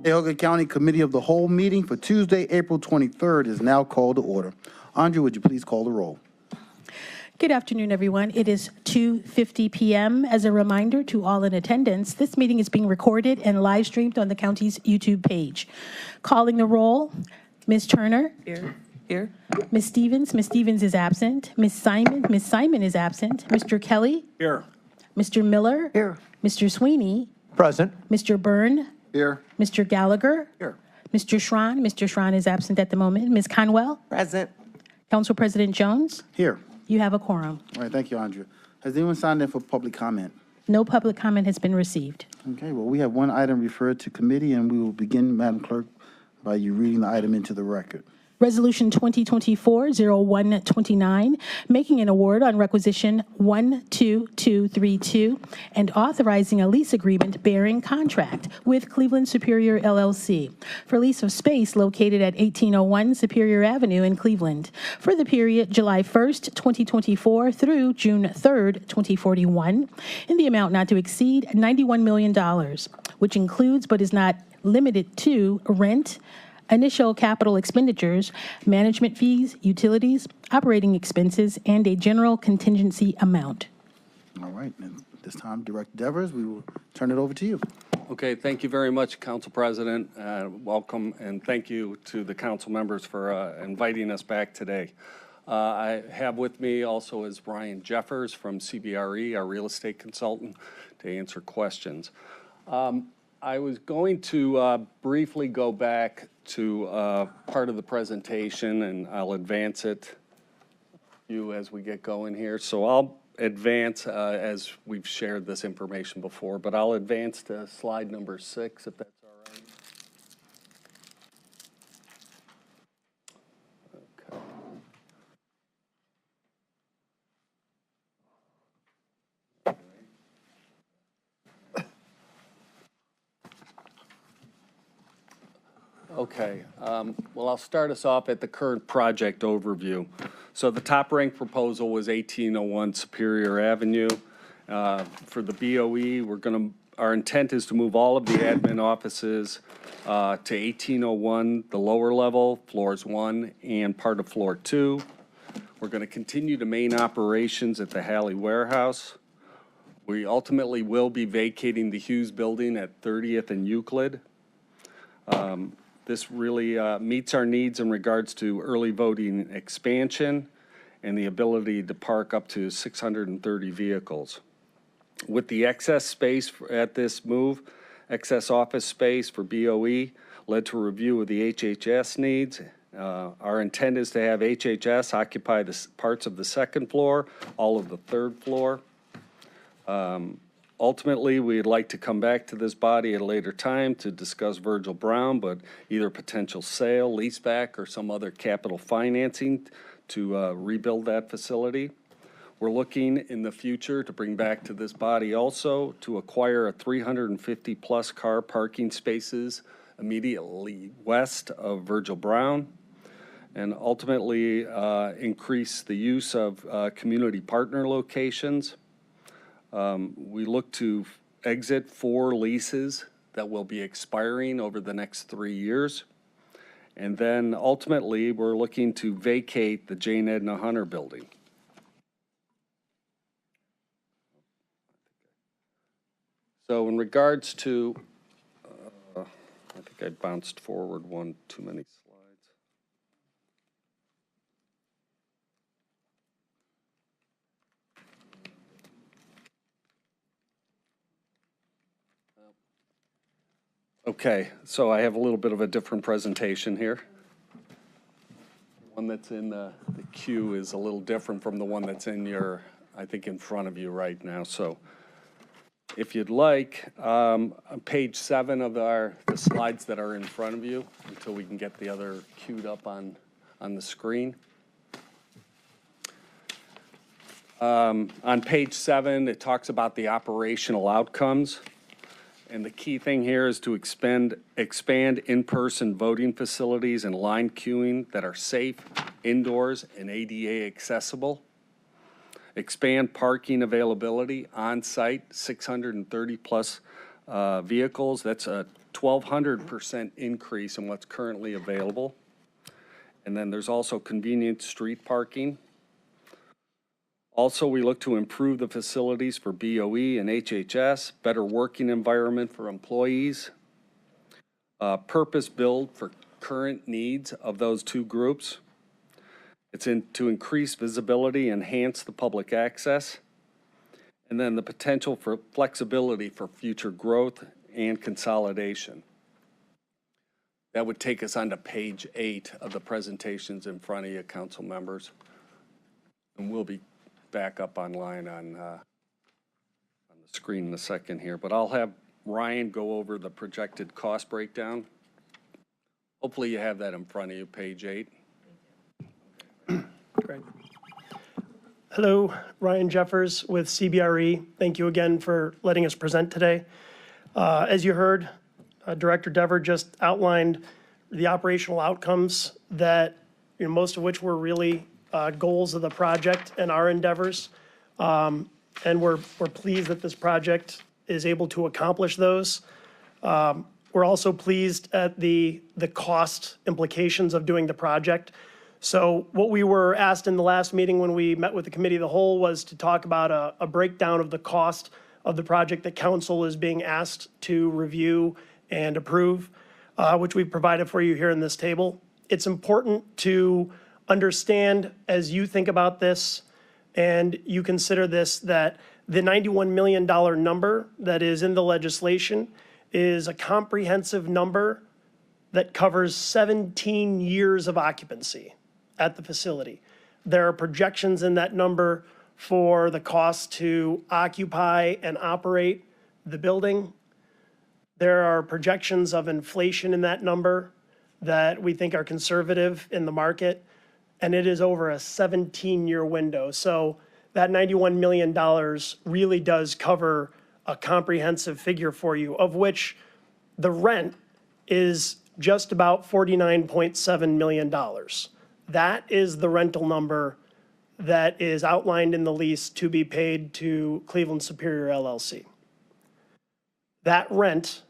Cuyahoga County Committee of the Whole meeting for Tuesday, April 23rd is now called to order. Andrea, would you please call the roll? Good afternoon, everyone. It is 2:50 p.m. As a reminder to all in attendance, this meeting is being recorded and live streamed on the county's YouTube page. Calling the roll, Ms. Turner. Here. Here. Ms. Stevens. Ms. Stevens is absent. Ms. Simon. Ms. Simon is absent. Mr. Kelly. Here. Mr. Miller. Here. Mr. Sweeney. Present. Mr. Byrne. Here. Mr. Gallagher. Here. Mr. Schron. Mr. Schron is absent at the moment. Ms. Conwell. Present. Council President Jones. Here. You have a quorum. All right, thank you, Andrea. Has anyone signed in for public comment? No public comment has been received. Okay, well, we have one item referred to committee, and we will begin, Madam Clerk, by you reading the item into the record. Resolution 2024-0129, making an award on requisition 12232 and authorizing a lease agreement bearing contract with Cleveland Superior LLC for lease of space located at 1801 Superior Avenue in Cleveland for the period July 1st, 2024 through June 3rd, 2041, in the amount not to exceed $91 million, which includes but is not limited to rent, initial capital expenditures, management fees, utilities, operating expenses, and a general contingency amount. All right, and this time, Director Devers, we will turn it over to you. Okay, thank you very much, Council President. Welcome, and thank you to the council members for inviting us back today. I have with me also is Brian Jeffers from CBRE, our real estate consultant, to answer questions. I was going to briefly go back to part of the presentation, and I'll advance it as we get going here. So I'll advance as we've shared this information before, but I'll advance to slide number 6, if that's all right. Okay. Okay, well, I'll start us off at the current project overview. So the top ranked proposal was 1801 Superior Avenue. For the BOE, our intent is to move all of the admin offices to 1801, the lower level, floors 1 and part of floor 2. We're going to continue the main operations at the Halley Warehouse. We ultimately will be vacating the Hughes Building at 30th and Euclid. This really meets our needs in regards to early voting expansion and the ability to park up to 630 vehicles. With the excess space at this move, excess office space for BOE led to a review of the HHS needs. Our intent is to have HHS occupy the parts of the second floor, all of the third floor. Ultimately, we'd like to come back to this body at a later time to discuss Virgil Brown, but either potential sale, leaseback, or some other capital financing to rebuild that facility. We're looking in the future to bring back to this body also to acquire a 350-plus car parking spaces immediately west of Virgil Brown, and ultimately increase the use of community partner locations. We look to exit 4 leases that will be expiring over the next 3 years. And then ultimately, we're looking to vacate the Jane Edna Hunter building. So in regards to, I think I bounced forward one too many slides. Okay, so I have a little bit of a different presentation here. The one that's in the queue is a little different from the one that's in your, I think, in front of you right now. So if you'd like, on page 7 of the slides that are in front of you, until we can get the other queued up on the screen. On page 7, it talks about the operational outcomes. And the key thing here is to expand in-person voting facilities and line queuing that are safe, indoors, and ADA accessible. Expand parking availability on-site, 630-plus vehicles. That's a 1,200% increase in what's currently available. And then there's also convenient street parking. Also, we look to improve the facilities for BOE and HHS, better working environment for employees, purpose-built for current needs of those two groups. It's to increase visibility, enhance the public access, and then the potential for flexibility for future growth and consolidation. That would take us on to page 8 of the presentations in front of you, council members. And we'll be back up online on the screen in a second here, but I'll have Ryan go over the projected cost breakdown. Hopefully you have that in front of you, page 8. Great. Hello, Ryan Jeffers with CBRE. Thank you again for letting us present today. As you heard, Director Dever just outlined the operational outcomes that, most of which were really goals of the project and our endeavors. And we're pleased that this project is able to accomplish those. We're also pleased at the cost implications of doing the project. So what we were asked in the last meeting when we met with the committee of the whole was to talk about a breakdown of the cost of the project that council is being asked to review and approve, which we've provided for you here in this table. It's important to understand as you think about this and you consider this, that the $91 million number that is in the legislation is a comprehensive number that covers 17 years of occupancy at the facility. There are projections in that number for the cost to occupy and operate the building. There are projections of inflation in that number that we think are conservative in the market, and it is over a 17-year window. So that $91 million really does cover a comprehensive figure for you, of which the rent is just about $49.7 million. That is the rental number that is outlined in the lease to be paid to Cleveland Superior LLC. That rent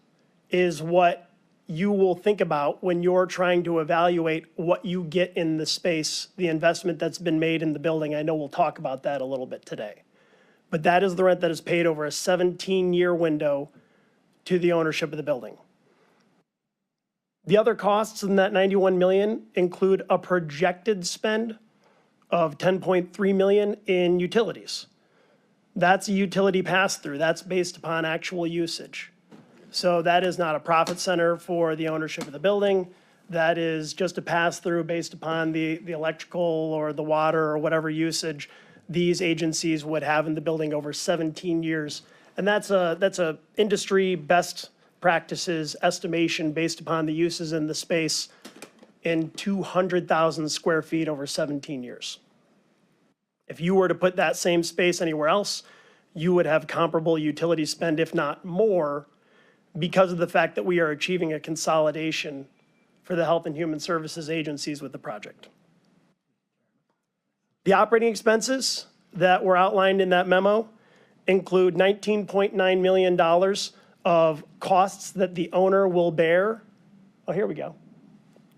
is what you will think about when you're trying to evaluate what you get in the space, the investment that's been made in the building. I know we'll talk about that a little bit today. But that is the rent that is paid over a 17-year window to the ownership of the building. The other costs in that $91 million include a projected spend of $10.3 million in utilities. That's a utility pass-through. That's based upon actual usage. So that is not a profit center for the ownership of the building. That is just a pass-through based upon the electrical or the water or whatever usage these agencies would have in the building over 17 years. And that's a industry best practices estimation based upon the uses in the space in 200,000 square feet over 17 years. If you were to put that same space anywhere else, you would have comparable utility spend, if not more, because of the fact that we are achieving a consolidation for the Health and Human Services agencies with the project. The operating expenses that were outlined in that memo include $19.9 million of costs that the owner will bear. Oh, here we go.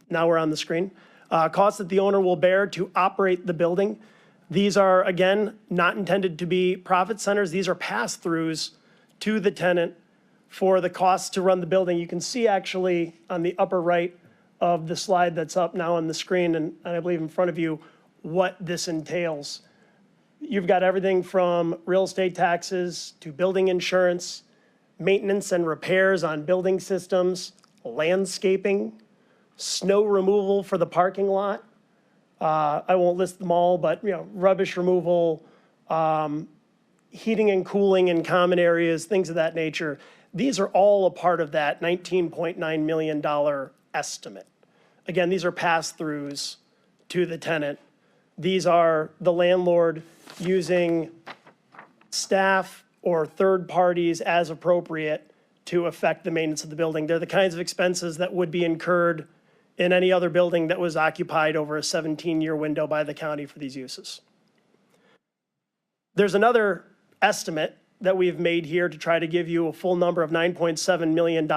Now we're on the screen. Costs that the owner will bear to operate the building. These are, again, not intended to be profit centers. These are pass-throughs to the tenant for the costs to run the building. You can see actually on the upper right of the slide that's up now on the screen, and I believe in front of you, what this entails. You've got everything from real estate taxes to building insurance, maintenance and repairs on building systems, landscaping, snow removal for the parking lot. I won't list them all, but rubbish removal, heating and cooling in common areas, things of that nature. These are all a part of that $19.9 million estimate. Again, these are pass-throughs to the tenant. These are the landlord using staff or third parties as appropriate to affect the maintenance of the building. They're the kinds of expenses that would be incurred in any other building that was occupied over a 17-year window by the county for these uses. There's another estimate that we've made here to try to give you a full number of $9.7 million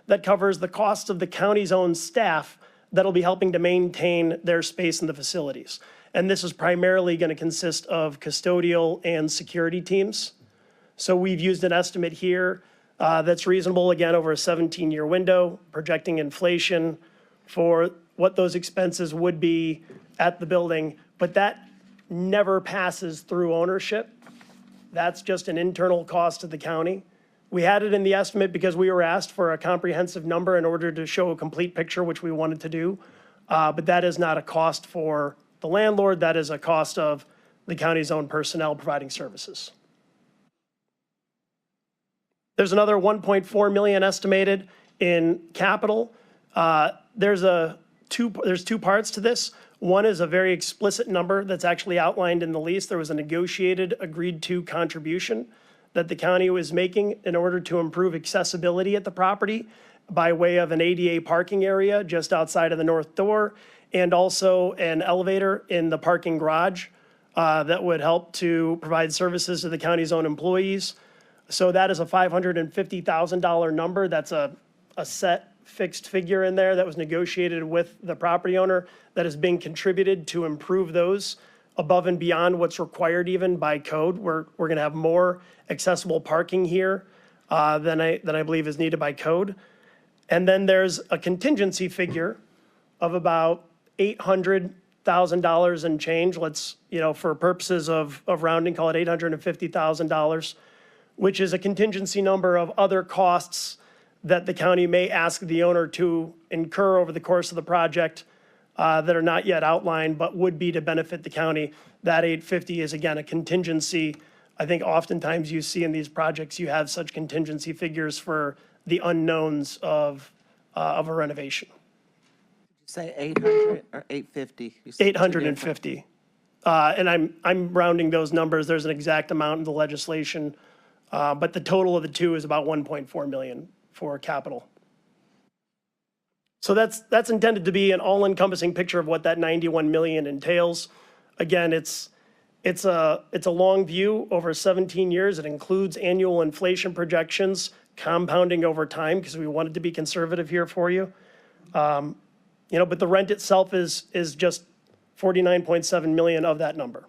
that covers the cost of the county's own staff that'll be helping to maintain their space in the facilities. And this is primarily going to consist of custodial and security teams. So we've used an estimate here that's reasonable, again, over a 17-year window, projecting inflation for what those expenses would be at the building, but that never passes through ownership. That's just an internal cost to the county. We had it in the estimate because we were asked for a comprehensive number in order to show a complete picture, which we wanted to do. But that is not a cost for the landlord. That is a cost of the county's own personnel providing services. There's another 1.4 million estimated in capital. There's two parts to this. One is a very explicit number that's actually outlined in the lease. There was a negotiated, agreed-to contribution that the county was making in order to improve accessibility at the property by way of an ADA parking area just outside of the north door, and also an elevator in the parking garage that would help to provide services to the county's own employees. So that is a $550,000 number. That's a set fixed figure in there that was negotiated with the property owner that is being contributed to improve those above and beyond what's required even by code. We're going to have more accessible parking here than I believe is needed by code. And then there's a contingency figure of about $800,000 and change. Let's, for purposes of rounding, call it $850,000, which is a contingency number of other costs that the county may ask the owner to incur over the course of the project that are not yet outlined, but would be to benefit the county. That 850 is, again, a contingency. I think oftentimes you see in these projects, you have such contingency figures for the unknowns of a renovation. Say 800 or 850? You said 850. And I'm rounding those numbers. There's an exact amount in the legislation, but the total of the two is about 1.4 million for capital. So that's intended to be an all-encompassing picture of what that 91 million entails. Again, it's a long view over 17 years. It includes annual inflation projections, compounding over time, because we wanted to be conservative here for you. But the rent itself is just 49.7 million of that number.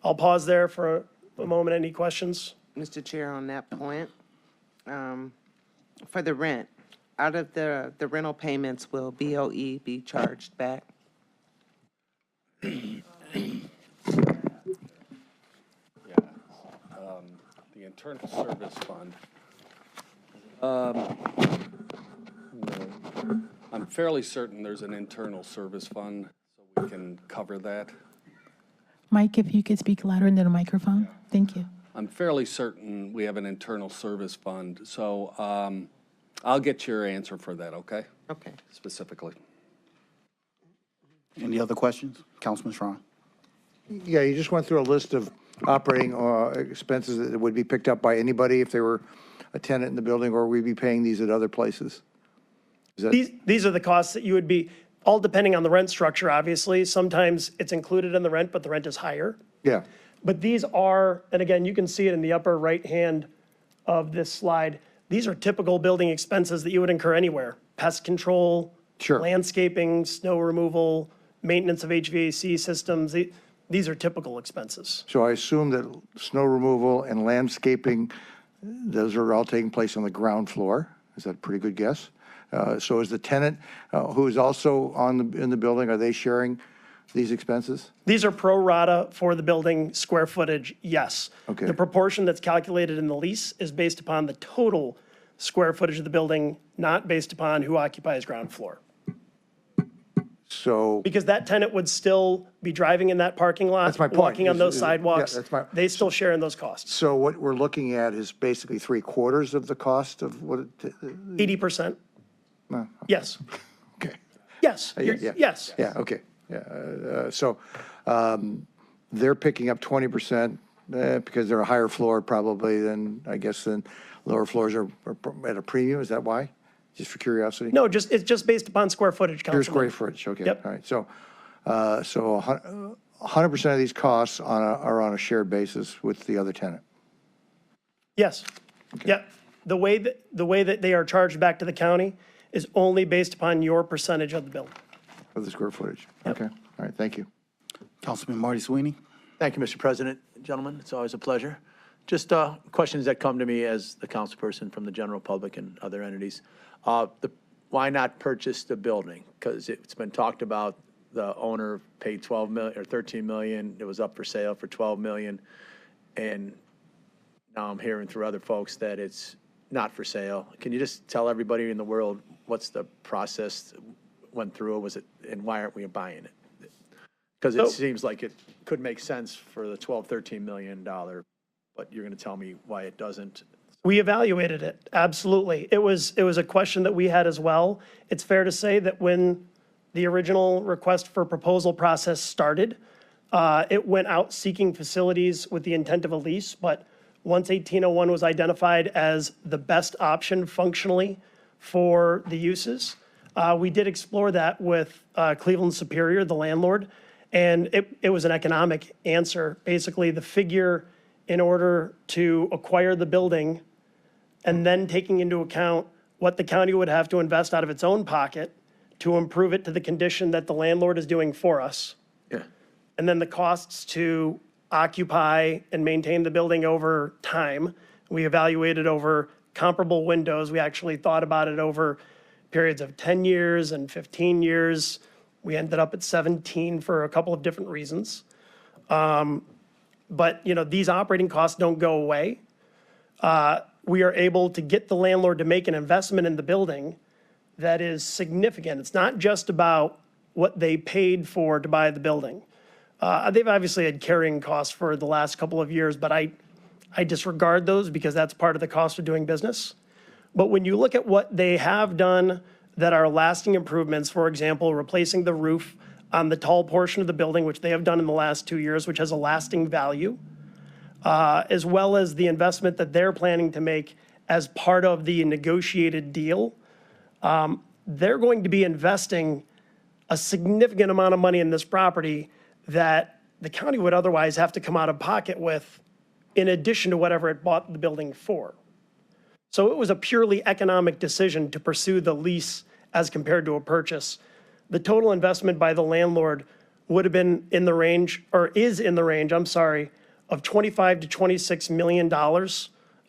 I'll pause there for a moment. Any questions? Mr. Chair, on that point, for the rent, out of the rental payments, will BOE be charged back? The internal service fund. I'm fairly certain there's an internal service fund, so we can cover that. Mike, if you could speak louder into the microphone. Thank you. I'm fairly certain we have an internal service fund, so I'll get your answer for that, okay? Okay. Specifically. Any other questions? Councilman Schron. Yeah, you just went through a list of operating expenses that would be picked up by anybody if they were a tenant in the building, or we'd be paying these at other places? Is that, These are the costs that you would be, all depending on the rent structure, obviously. Sometimes it's included in the rent, but the rent is higher. yeah, But these are, and again, you can see it in the upper right hand of this slide. These are typical building expenses that you would incur anywhere. Pest control, Sure. landscaping, snow removal, maintenance of HVAC systems. These are typical expenses. so I assume that snow removal and landscaping, those are all taking place on the ground floor. Is that a pretty good guess? So is the tenant who is also in the building, are they sharing these expenses? These are pro rata for the building square footage, yes. Okay. The proportion that's calculated in the lease is based upon the total square footage of the building, not based upon who occupies ground floor. So, Because that tenant would still be driving in that parking lot. That's my point. Walking on those Yeah, sidewalks. that's my- They still share in those costs. so what we're looking at is basically 3/4 of the cost of what, 80%. no, Yes, okay. yes, Yeah, you're- yeah. yes. Yeah, okay. Yeah, so they're picking up 20% because they're a higher floor probably than, I guess, than lower floors are at a premium. Is that why? Just for curiosity? No, it's just based upon square footage, Pure Councilman. square footage, okay. Yep. All right, so 100% of these costs are on a shared basis with the other tenant. Yes, yeah. the way that they are charged back to the county is only based upon your percentage of the bill. For the square footage? Okay, all right, thank you. Councilman Marty Sweeney. Thank you, Mr. President. Gentlemen, it's always a pleasure. Just questions that come to me as the councilperson from the general public and other entities. Why not purchase the building? Because it's been talked about, the owner paid 12 million or 13 million. It was up for sale for 12 million. And now I'm hearing through other folks that it's not for sale. Can you just tell everybody in the world what's the process went through? Was it, and why aren't we buying it? Because it seems like it could make sense for the $13 million, but you're going to tell me why it doesn't. We evaluated it, absolutely. It was a question that we had as well. It's fair to say that when the original request for proposal process started, it went out seeking facilities with the intent of a lease, but once 1801 was identified as the best option functionally for the uses, we did explore that with Cleveland Superior, the landlord, and it was an economic answer. Basically, the figure in order to acquire the building and then taking into account what the county would have to invest out of its own pocket to improve it to the condition that the landlord is doing for us. Yeah. And then the costs to occupy and maintain the building over time. We evaluated over comparable windows. We actually thought about it over periods of 10 years and 15 years. We ended up at 17 for a couple of different reasons. But, you know, these operating costs don't go away. We are able to get the landlord to make an investment in the building that is significant. It's not just about what they paid for to buy the building. They've obviously had carrying costs for the last couple of years, but I disregard those because that's part of the cost of doing business. But when you look at what they have done that are lasting improvements, for example, replacing the roof on the tall portion of the building, which they have done in the last 2 years, which has a lasting value, as well as the investment that they're planning to make as part of the negotiated deal, they're going to be investing a significant amount of money in this property that the county would otherwise have to come out of pocket with in addition to whatever it bought the building for. So it was a purely economic decision to pursue the lease as compared to a purchase. The total investment by the landlord would have been in the range, or is in the range, I'm sorry, of $25 to $26 million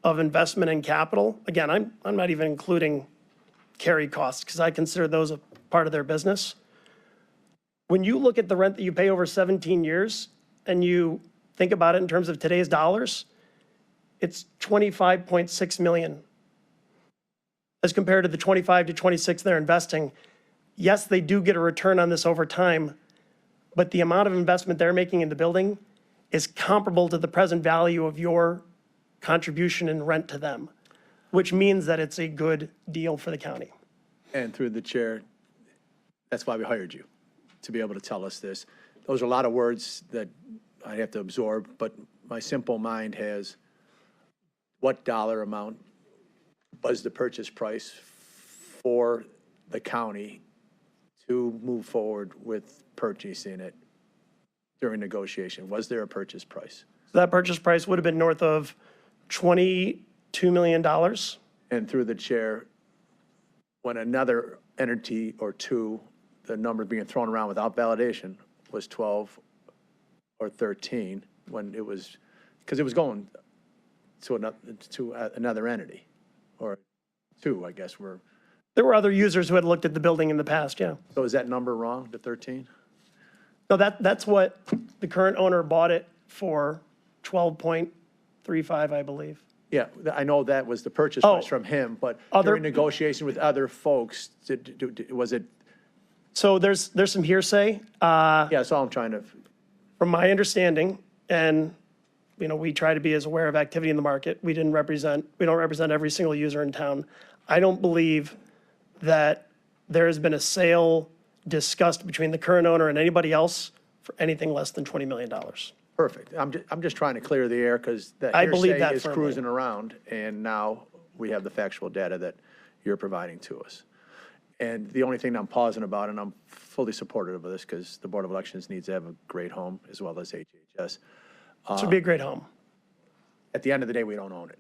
of investment in capital. Again, I'm not even including carry costs because I consider those a part of their business. When you look at the rent that you pay over 17 years and you think about it in terms of today's dollars, it's $25.6 million as compared to the 25 to 26 they're investing. Yes, they do get a return on this over time, but the amount of investment they're making in the building is comparable to the present value of your contribution and rent to them, which means that it's a good deal for the county. And through the chair, that's why we hired you, to be able to tell us this. Those are a lot of words that I have to absorb, but my simple mind has, what dollar amount was the purchase price for the county to move forward with purchasing it during negotiation? Was there a purchase price? That purchase price would have been north of $22 million. And through the chair, when another entity or two, the number being thrown around without validation, was 12 or 13, when it was, because it was going to another entity, or two, I guess, were. There were other users who had looked at the building in the past, yeah. So is that number wrong, the 13? No, that's what the current owner bought it for, 12.35, I believe. Yeah, I know that was the purchase Oh. price from him, but Other- during negotiation with other folks, was it, So there's some hearsay. yeah, that's all I'm trying to, From my understanding, and, you know, we try to be as aware of activity in the market. We don't represent every single user in town. I don't believe that there has been a sale discussed between the current owner and anybody else for anything less than $20 million. perfect. I'm just trying to clear the air because that I believe hearsay that is firmly. cruising around, and now we have the factual data that you're providing to us. And the only thing I'm pausing about, and I'm fully supportive of this because the Board of Elections needs to have a great home as well as HHS. This would be a great home. At the end of the day, we don't own it.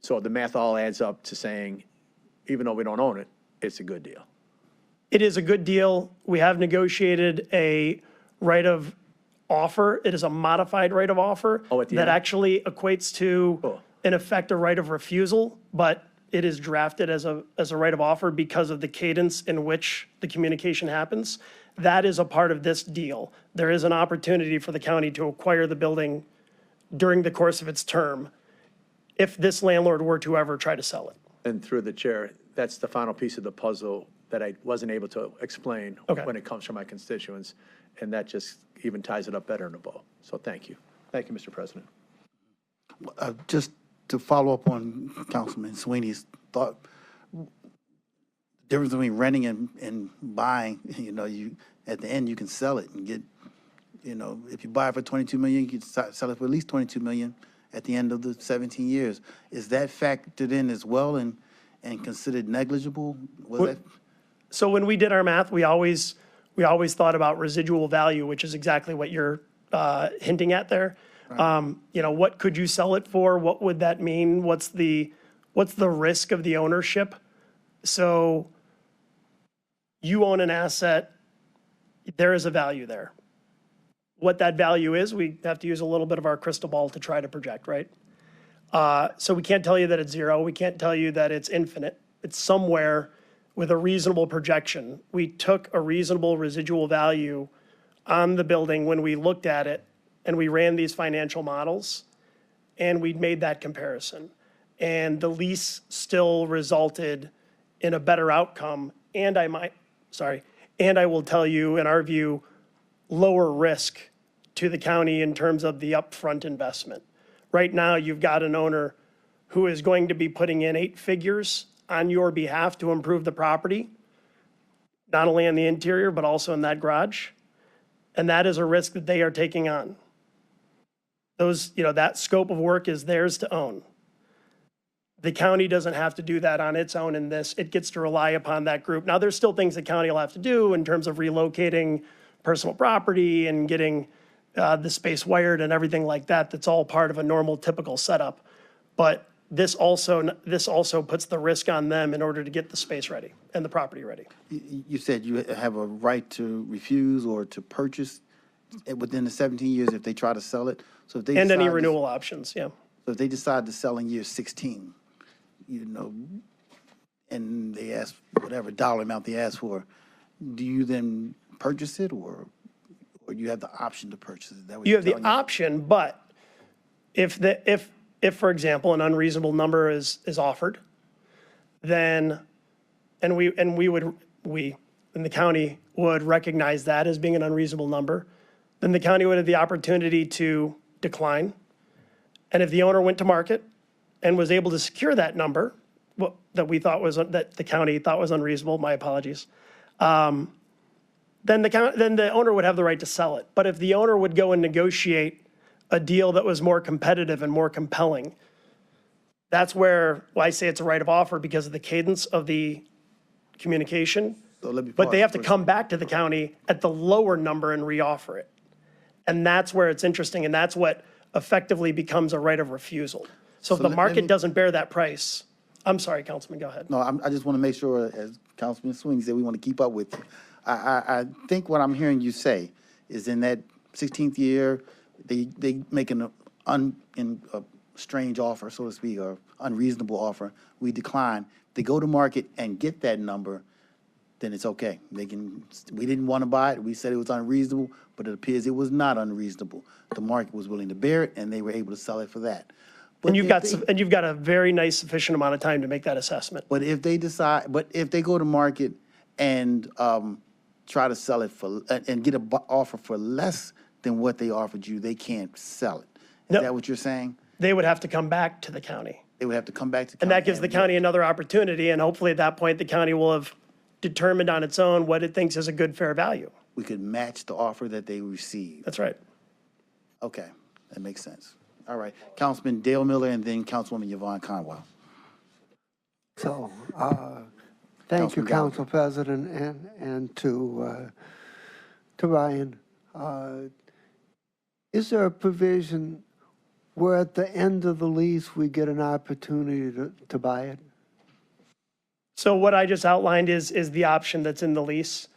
So the math all adds up to saying, even though we don't own it, it's a good deal. It is a good deal. We have negotiated a right of offer. It is a modified right of offer. Oh, at the that end? actually equates to, Cool. in effect, a right of refusal, but it is drafted as a right of offer because of the cadence in which the communication happens. That is a part of this deal. There is an opportunity for the county to acquire the building during the course of its term if this landlord were to ever try to sell it. And through the chair, that's the final piece of the puzzle that I wasn't able to explain Okay. when it comes from my constituents, and that just even ties it up better in a bow. So thank you. Thank you, Mr. President. Just to follow up on Councilman Sweeney's thought, difference between renting and buying, at the end, you can sell it and get, if you buy it for 22 million, you can sell it for at least 22 million at the end of the 17 years. Is that factored in as well and considered negligible? Was that? So when we did our math, we always thought about residual value, which is exactly what you're hinting at there. What could you sell it for? What would that mean? What's the risk of the ownership? So you own an asset, there is a value there. What that value is, we have to use a little bit of our crystal ball to try to project, right? So we can't tell you that it's zero. We can't tell you that it's infinite. It's somewhere with a reasonable projection. We took a reasonable residual value on the building when we looked at it and we ran these financial models and we made that comparison. And the lease still resulted in a better outcome. And I will tell you, in our view, lower risk to the county in terms of the upfront investment. Right now, you've got an owner who is going to be putting in 8 figures on your behalf to improve the property, not only in the interior, but also in that garage. And that is a risk that they are taking on. That scope of work is theirs to own. The county doesn't have to do that on its own in this. It gets to rely upon that group. Now, there's still things the county will have to do in terms of relocating personal property and getting the space wired and everything like that. That's all part of a normal, typical setup. But this also puts the risk on them in order to get the space ready and the property ready. You said you have a right to refuse or to purchase within the 17 years if they try to sell it. So if they And any decide to- renewal options, yeah. So if they decide to sell in year 16, and they ask whatever dollar amount they ask for, do you then purchase it or you have the option to purchase it? Is that what You you're have the telling me? option, but if, for example, an unreasonable number is offered, then, and the county would recognize that as being an unreasonable number, then the county would have the opportunity to decline. And if the owner went to market and was able to secure that number, that the county thought was unreasonable, my apologies, then the owner would have the right to sell it. But if the owner would go and negotiate a deal that was more competitive and more compelling, that's where I say it's a right of offer because of the cadence of the communication. So let me But they pause have to for a come back to the county at the lower number and reoffer it. And that's where it's interesting, and that's what effectively becomes a right of refusal. So if So the let market me- doesn't bear that price, I'm sorry, Councilman, go ahead. No, I just want to make sure, as Councilman Sweeney said, we want to keep up with you. I think what I'm hearing you say is in that 16th year, they make a strange offer, so to speak, or unreasonable offer. We decline. They go to market and get that number, then it's okay. We didn't want to buy it. We said it was unreasonable, but it appears it was not unreasonable. The market was willing to bear it, and they were able to sell it for that. But And you've if got a very nice sufficient amount of time to make that assessment. But if they go to market and try to sell it for, and get an offer for less than what they offered you, they can't sell it. Is No. that what you're saying? They would have to come back to the county. They would have to come back to. And that gives the county another opportunity, and hopefully at that point, the county will have determined on its own what it thinks is a good, fair value. We could match the offer that they received. That's right. Okay, that makes sense. All right, Councilman Dale Miller and then Councilwoman Yvonne Conwell. So, thank you, Councilman Gallagher. Council President, and to Ryan. Is there a provision where at the end of the lease, we get an opportunity to buy it? So what I just outlined is the option that's in the lease.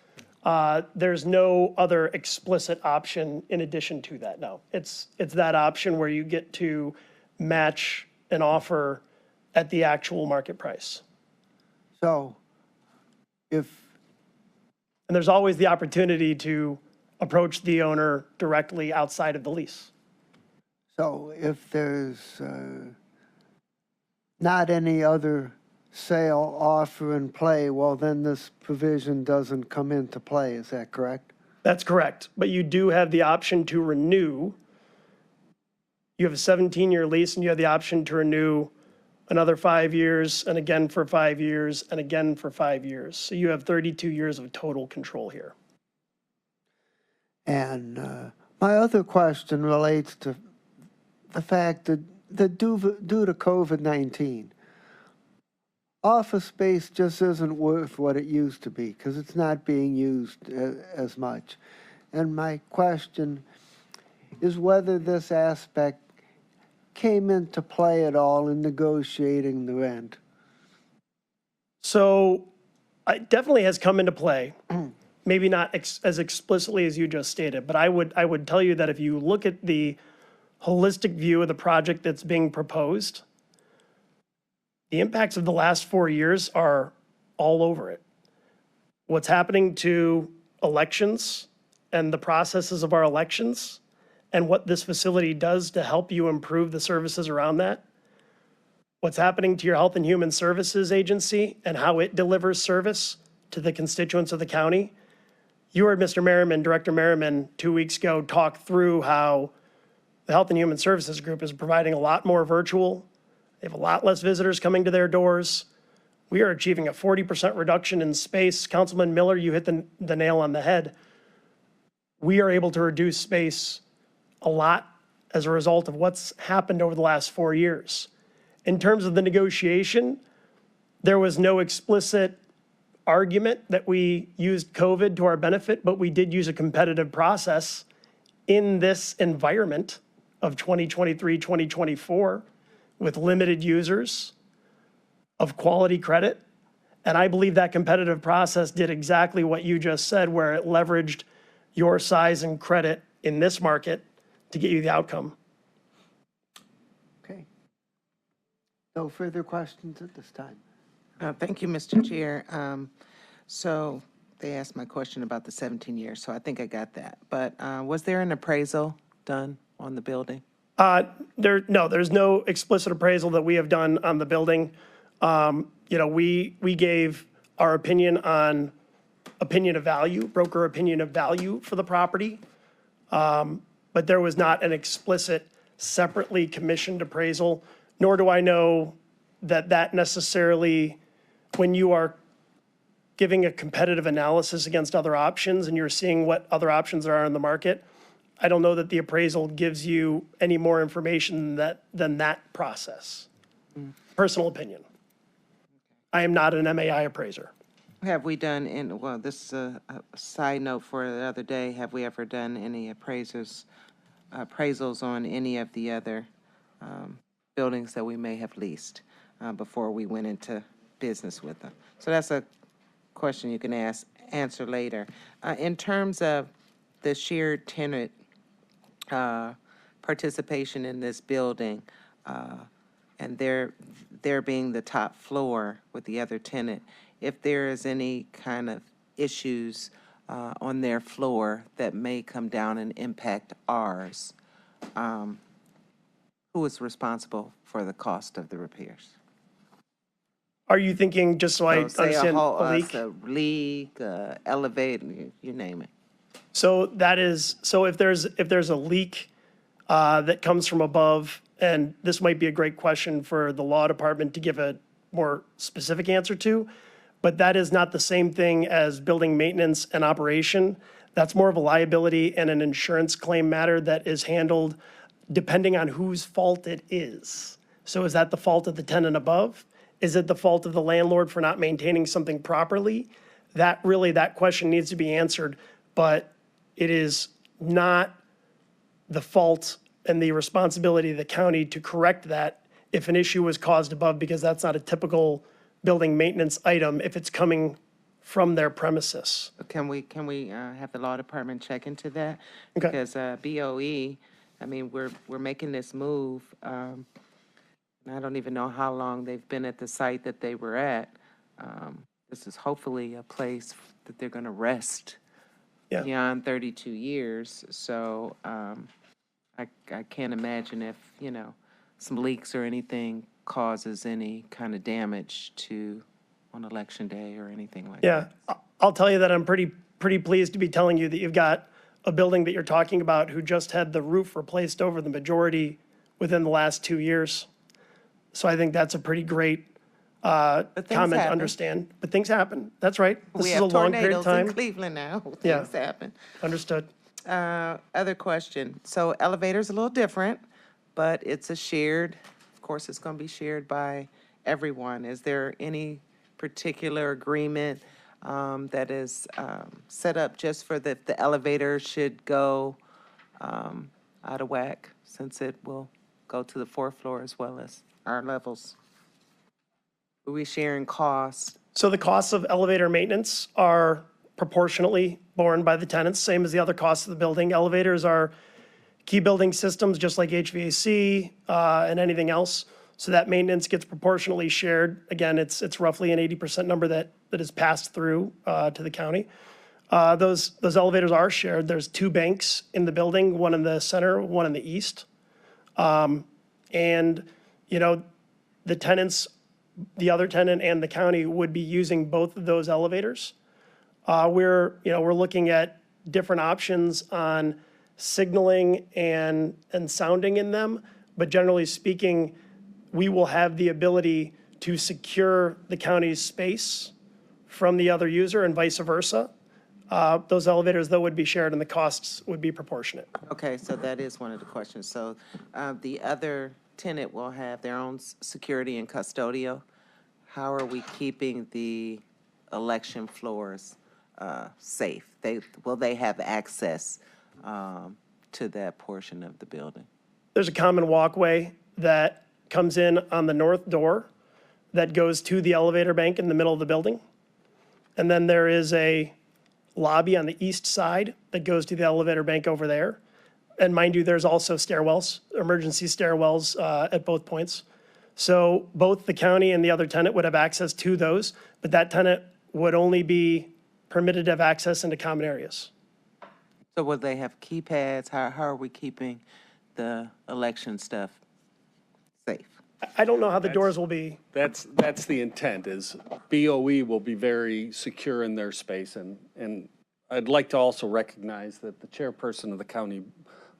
There's no other explicit option in addition to that, no. It's that option where you get to match an offer at the actual market price. So if, And there's always the opportunity to approach the owner directly outside of the lease. so if there's not any other sale offer in play, well, then this provision doesn't come into play, is that correct? That's correct, but you do have the option to renew. You have a 17-year lease, and you have the option to renew another 5 years, and again for 5 years, and again for 5 years. So you have 32 years of total control here. And my other question relates to the fact that due to COVID-19, office space just isn't worth what it used to be because it's not being used as much. And my question is whether this aspect came into play at all in negotiating the rent. So it definitely has come into play. Maybe not as explicitly as you just stated, but I would tell you that if you look at the holistic view of the project that's being proposed, the impacts of the last 4 years are all over it. What's happening to elections and the processes of our elections and what this facility does to help you improve the services around that. What's happening to your Health and Human Services Agency and how it delivers service to the constituents of the county. You heard Mr. Merriman, Director Merriman, 2 weeks ago talk through how the Health and Human Services Group is providing a lot more virtual. They have a lot less visitors coming to their doors. We are achieving a 40% reduction in space. Councilman Miller, you hit the nail on the head. We are able to reduce space a lot as a result of what's happened over the last 4 years. In terms of the negotiation, there was no explicit argument that we used COVID to our benefit, but we did use a competitive process in this environment of 2023, 2024 with limited users of quality credit. And I believe that competitive process did exactly what you just said, where it leveraged your size and credit in this market to get you the outcome. Okay. No further questions at this time. Thank you, Mr. Chair. So they asked my question about the 17 years, so I think I got that. But was there an appraisal done on the building? No, there's no explicit appraisal that we have done on the building. We gave our opinion on opinion of value, broker opinion of value for the property. But there was not an explicit separately commissioned appraisal, nor do I know that necessarily when you are giving a competitive analysis against other options and you're seeing what other options there are in the market, I don't know that the appraisal gives you any more information than that process. Personal opinion. I am not an MAI appraiser. Have we done, well, this is a side note for the other day, have we ever done any appraisals on any of the other buildings that we may have leased before we went into business with them? So that's a question you can answer later. In terms of the shared tenant participation in this building, and there being the top floor with the other tenant, if there is any kind of issues on their floor that may come down and impact ours, who is responsible for the cost of the repairs? Are you thinking, just so I Say understand, a a leak? leak, elevator, you name it. So if there's a leak that comes from above, and this might be a great question for the law department to give a more specific answer to, but that is not the same thing as building maintenance and operation. That's more of a liability and an insurance claim matter that is handled depending on whose fault it is. So is that the fault of the tenant above? Is it the fault of the landlord for not maintaining something properly? That question needs to be answered, but it is not the fault and the responsibility of the county to correct that if an issue was caused above, because that's not a typical building maintenance item if it's coming from their premises. Can we have the law department check into that? Okay. Because BOE, I mean, we're making this move. And I don't even know how long they've been at the site that they were at. This is hopefully a place that they're going to rest Yeah. beyond 32 years. So I can't imagine if, some leaks or anything causes any kind of damage to on election day or anything like that. Yeah, I'll tell you that I'm pretty pleased to be telling you that you've got a building that you're talking about who just had the roof replaced over the majority within the last 2 years. So I think that's a pretty great comment to happen. understand. But things happen. That's right. This We is a have long period of tornadoes in time. Cleveland now. Yeah. Things happen. Understood. Other question. So elevator's a little different, but it's a shared, of course, it's going to be shared by everyone. Is there any particular agreement that is set up just for the elevator should go out of whack, since it will go to the fourth floor as well as our levels? Are we sharing costs? So the costs of elevator maintenance are proportionately borne by the tenants, same as the other costs of the building. Elevators are key building systems, just like HVAC and anything else. So that maintenance gets proportionally shared. Again, it's roughly an 80% number that is passed through to the county. Those elevators are shared. There's 2 banks in the building, one in the center, one in the east. And, the tenants, the other tenant and the county would be using both of those elevators. We're looking at different options on signaling and sounding in them, but generally speaking, we will have the ability to secure the county's space from the other user and vice versa. Those elevators, though, would be shared and the costs would be proportionate. Okay, so that is one of the questions. So the other tenant will have their own security and custodial. How are we keeping the election floors safe? Will they have access to that portion of the building? There's a common walkway that comes in on the north door that goes to the elevator bank in the middle of the building. And then there is a lobby on the east side that goes to the elevator bank over there. And mind you, there's also stairwells, emergency stairwells at both points. So both the county and the other tenant would have access to those, but that tenant would only be permitted to have access into common areas. So will they have keypads? How are we keeping the election stuff safe? I don't know how the doors will be. That's the intent, is BOE will be very secure in their space. And I'd like to also recognize that the chairperson of the county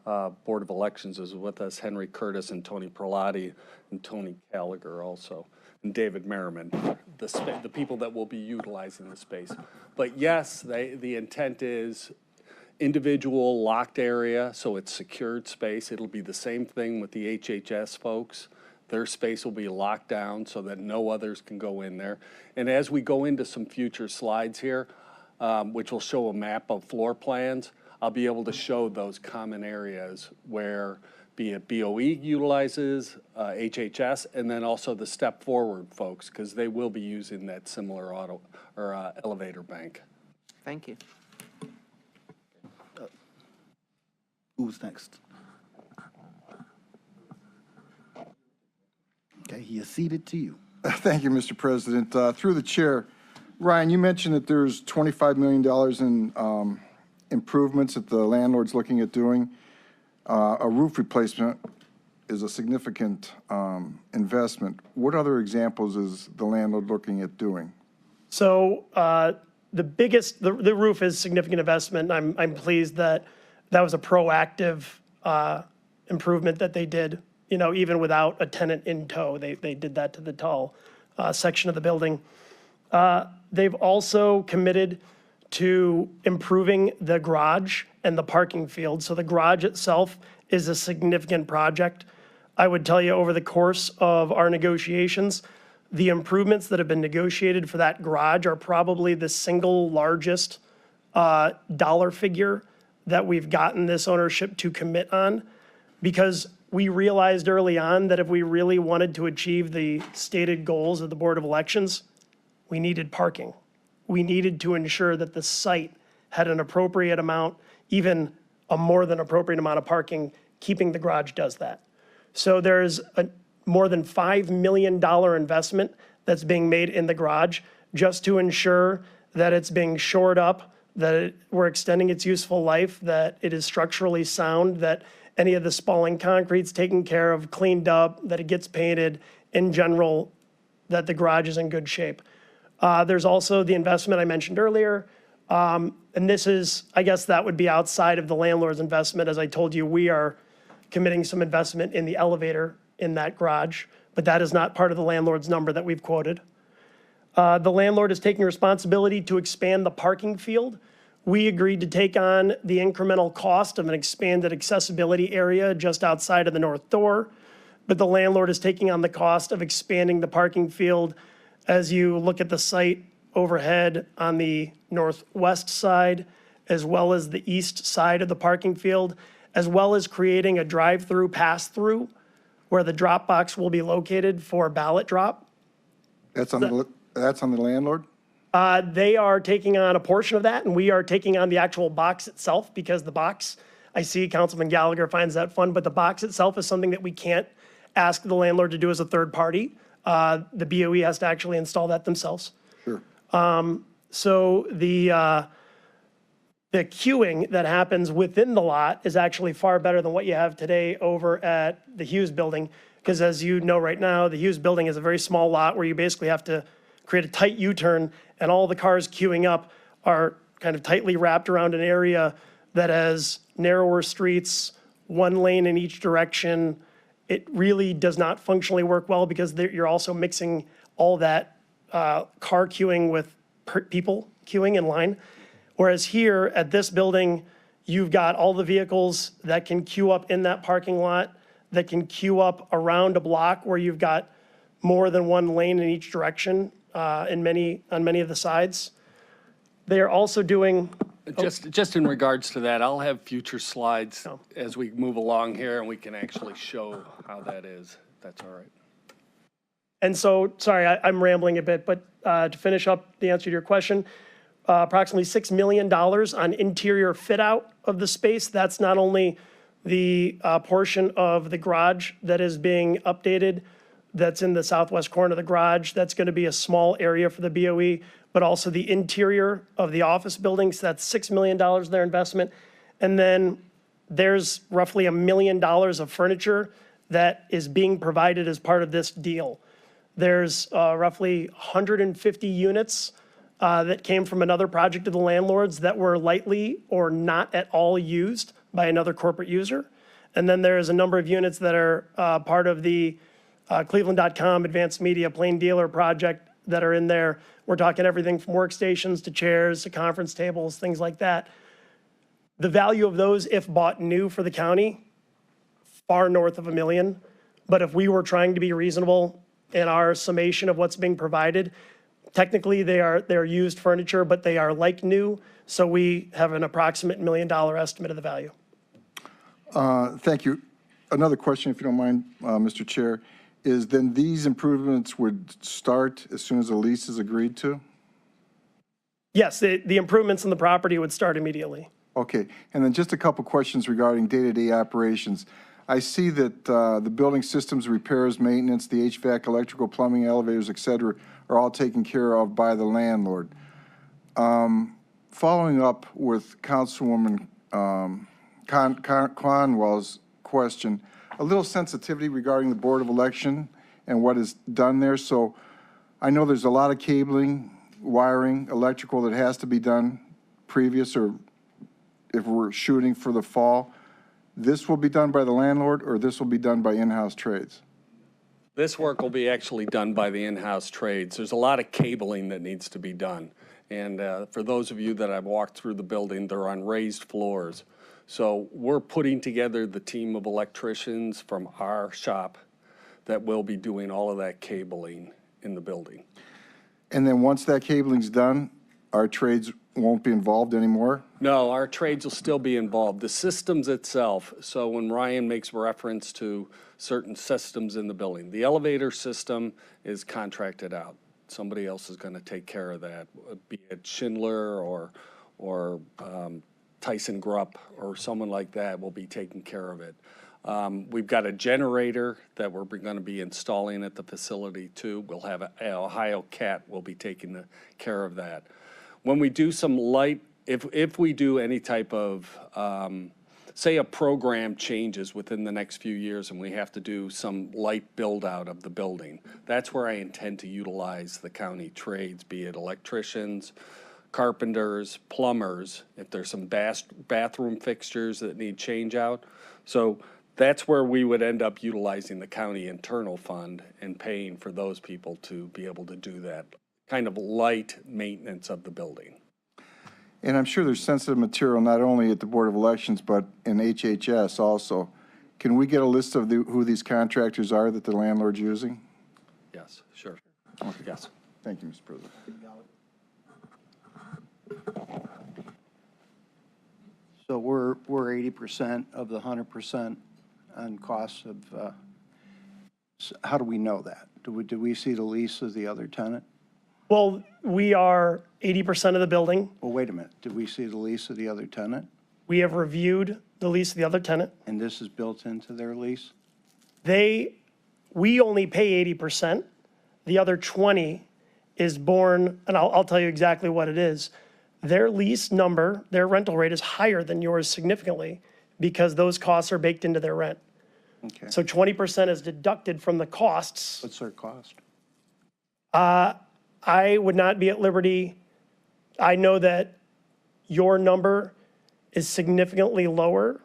Board of Elections is with us, Henry Curtis and Tony Perlotti and Tony Gallagher also, and David Merriman, the people that will be utilizing the space. But yes, the intent is individual locked area, so it's secured space. It'll be the same thing with the HHS folks. Their space will be locked down so that no others can go in there. And as we go into some future slides here, which will show a map of floor plans, I'll be able to show those common areas where, be it BOE utilizes, HHS, and then also the Step Forward folks, because they will be using that similar elevator bank. Thank you. Who's next? Okay, he is ceded to you. Thank you, Mr. President. Through the chair, Ryan, you mentioned that there's $25 million in improvements that the landlord's looking at doing. A roof replacement is a significant investment. What other examples is the landlord looking at doing? So the roof is significant investment. I'm pleased that was a proactive improvement that they did, even without a tenant in tow. They did that to the tall section of the building. They've also committed to improving the garage and the parking field. So the garage itself is a significant project. I would tell you, over the course of our negotiations, the improvements that have been negotiated for that garage are probably the single largest dollar figure that we've gotten this ownership to commit on. because we realized early on that if we really wanted to achieve the stated goals of the Board of Elections, we needed parking. We needed to ensure that the site had an appropriate amount, even a more than appropriate amount of parking. Keeping the garage does that. So there's a more than $5 million investment that's being made in the garage just to ensure that it's being shored up, that we're extending its useful life, that it is structurally sound, that any of the spalling concrete's taken care of, cleaned up, that it gets painted, in general, that the garage is in good shape. There's also the investment I mentioned earlier. And this is, I guess that would be outside of the landlord's investment. As I told you, we are committing some investment in the elevator in that garage, but that is not part of the landlord's number that we've quoted. The landlord is taking responsibility to expand the parking field. We agreed to take on the incremental cost of an expanded accessibility area just outside of the north door, but the landlord is taking on the cost of expanding the parking field. As you look at the site overhead on the northwest side, as well as the east side of the parking field, as well as creating a drive-through pass-through where the drop box will be located for ballot drop. That's on the landlord? They are taking on a portion of that, and we are taking on the actual box itself, because the box, I see Councilman Gallagher finds that fun, but the box itself is something that we can't ask the landlord to do as a third party. The BOE has to actually install that themselves. Sure. So the queuing that happens within the lot is actually far better than what you have today over at the Hughes building. Because as you know right now, the Hughes building is a very small lot where you basically have to create a tight U-turn, and all the cars queuing up are kind of tightly wrapped around an area that has narrower streets, one lane in each direction. It really does not functionally work well because you're also mixing all that car queuing with people queuing in line. Whereas here at this building, you've got all the vehicles that can queue up in that parking lot, that can queue up around a block where you've got more than one lane in each direction on many of the sides. They are also doing. Just in regards to that, I'll have future slides as we move along here, and we can actually show how that is. That's all right. And so, sorry, I'm rambling a bit, but to finish up the answer to your question, approximately $6 million on interior fit out of the space. That's not only the portion of the garage that is being updated, that's in the southwest corner of the garage. That's going to be a small area for the BOE, but also the interior of the office buildings. That's $6 million their investment. And then there's roughly $1 million of furniture that is being provided as part of this deal. There's roughly 150 units that came from another project of the landlords that were lightly or not at all used by another corporate user. And then there's a number of units that are part of the Cleveland.com Advanced Media Plain Dealer project that are in there. We're talking everything from workstations to chairs to conference tables, things like that. The value of those, if bought new for the county, far north of $1 million. But if we were trying to be reasonable in our summation of what's being provided, technically they're used furniture, but they are like new. So we have an approximate $1 million estimate of the value. Thank you. Another question, if you don't mind, Mr. Chair, is then these improvements would start as soon as the lease is agreed to? Yes, the improvements in the property would start immediately. Okay, and then just a couple questions regarding day-to-day operations. I see that the building systems, repairs, maintenance, the HVAC, electrical, plumbing, elevators, et cetera, are all taken care of by the landlord. Following up with Councilwoman Conwell's question, a little sensitivity regarding the Board of Election and what is done there. So I know there's a lot of cabling, wiring, electrical that has to be done previous, or if we're shooting for the fall. This will be done by the landlord, or this will be done by in-house trades? This work will be actually done by the in-house trades. There's a lot of cabling that needs to be done. And for those of you that have walked through the building, they're on raised floors. So we're putting together the team of electricians from our shop that will be doing all of that cabling in the building. And then once that cabling's done, our trades won't be involved anymore? No, our trades will still be involved. The systems itself, so when Ryan makes reference to certain systems in the building, the elevator system is contracted out. Somebody else is going to take care of that, be it Schindler or Tyson Grupp or someone like that will be taking care of it. We've got a generator that we're going to be installing at the facility too. We'll have Ohio Cat will be taking care of that. When we do some light, if we do any type of, say a program changes within the next few years and we have to do some light build out of the building, that's where I intend to utilize the county trades, be it electricians, carpenters, plumbers, if there's some bathroom fixtures that need change out. So that's where we would end up utilizing the county internal fund and paying for those people to be able to do that kind of light maintenance of the building. And I'm sure there's sensitive material not only at the Board of Elections, but in HHS also. Can we get a list of who these contractors are that the landlord's using? Yes, sure. Yes. Thank you, Mr. President. So we're 80% of the 100% on costs of, how do we know that? Do we see the lease of the other tenant? Well, we are 80% of the building. Well, wait a minute. Did we see the lease of the other tenant? We have reviewed the lease of the other tenant. And this is built into their lease? We only pay 80%. The other 20 is born, and I'll tell you exactly what it is. Their lease number, their rental rate is higher than yours significantly because those costs are baked into their rent. Okay. So 20% is deducted from the costs. What's their cost? I would not be at liberty. I know that your number is significantly lower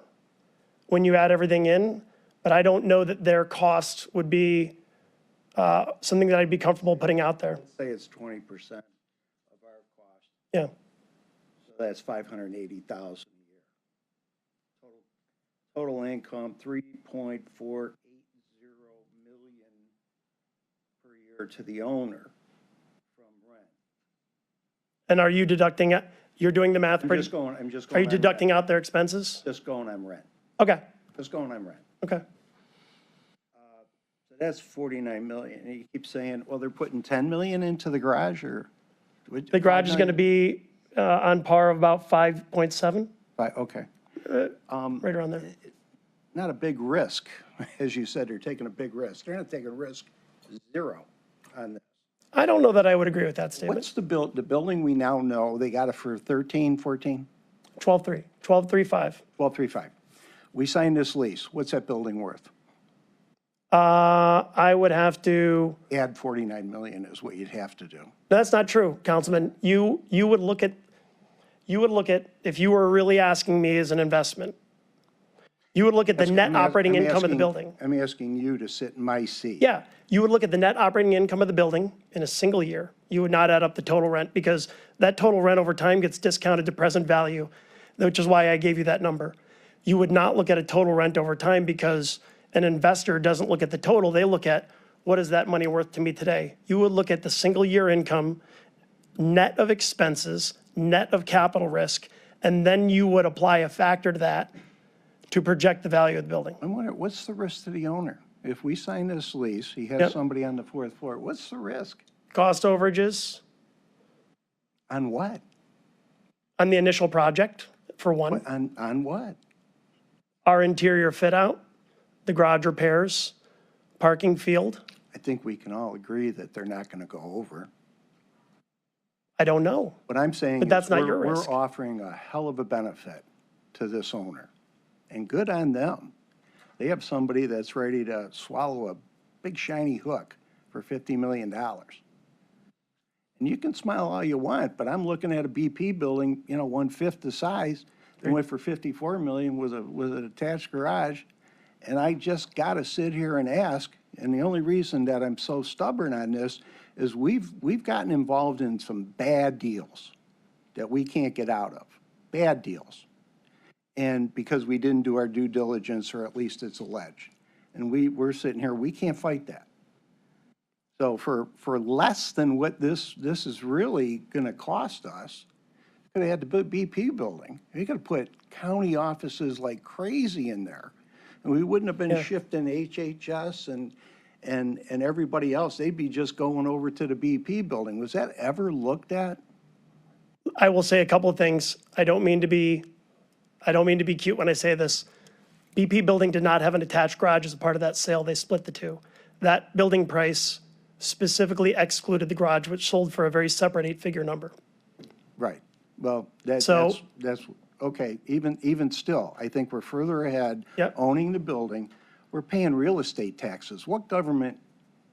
when you add everything in, but I don't know that their cost would be something that I'd be comfortable putting out there. Let's say it's 20% of our cost. Yeah. So that's $580,000 a year. Total income, 3.480 million per year to the owner from rent. And are you deducting it? You're doing the math. I'm just going Are you on deducting rent. out their expenses? Just going on rent. Okay, Just going on rent. okay. So that's 49 million. And you keep saying, well, they're putting 10 million into the garage or? The garage is going to be on par of about 5.7, Okay. right around there. Not a big risk. As you said, they're taking a big risk. They're not taking a risk, zero on this. I don't know that I would agree with that statement. What's the building we now know, they got it for 13, 14? 12.3, 12.35. 12.35. We signed this lease. What's that building worth? I would have to, Add 49 million is what you'd have to do. that's not true, Councilman. You would look at, if you were really asking me as an investment, you would look at the net operating income of the building. I'm asking you to sit in my seat. Yeah, you would look at the net operating income of the building in a single year. You would not add up the total rent because that total rent over time gets discounted to present value, which is why I gave you that number. You would not look at a total rent over time because an investor doesn't look at the total. They look at what is that money worth to me today. You would look at the single year income, net of expenses, net of capital risk, and then you would apply a factor to that to project the value of the building. I wonder, what's the risk to the owner? If we sign this lease, he has Yep. somebody on the fourth floor, what's the risk? Cost overages On what? on the initial project, for one. On what? Our interior fit out, the garage repairs, parking field. I think we can all agree that they're not going to go over. I don't know. What I'm saying But is that's not your we're risk. offering a hell of a benefit to this owner. And good on them. They have somebody that's ready to swallow a big shiny hook for $50 million. And you can smile all you want, but I'm looking at a BP building, 1/5 the size. They went for 54 million with an attached garage. And I just got to sit here and ask, and the only reason that I'm so stubborn on this is we've gotten involved in some bad deals that we can't get out of. Bad deals. And because we didn't do our due diligence, or at least it's alleged. And we're sitting here, we can't fight that. So for less than what this is really going to cost us, could have had the BP building. You could have put county offices like crazy in there. And we wouldn't have been Yeah. shifting HHS and everybody else. They'd be just going over to the BP building. Was that ever looked at? I will say a couple of things. I don't mean to be cute when I say this. BP building did not have an attached garage as a part of that sale. They split the two. That building price specifically excluded the garage, which sold for a very separate 8-figure number. Right. Well, So- that's, okay, even still, I think we're further ahead. Yep. Owning the building. We're paying real estate taxes. What government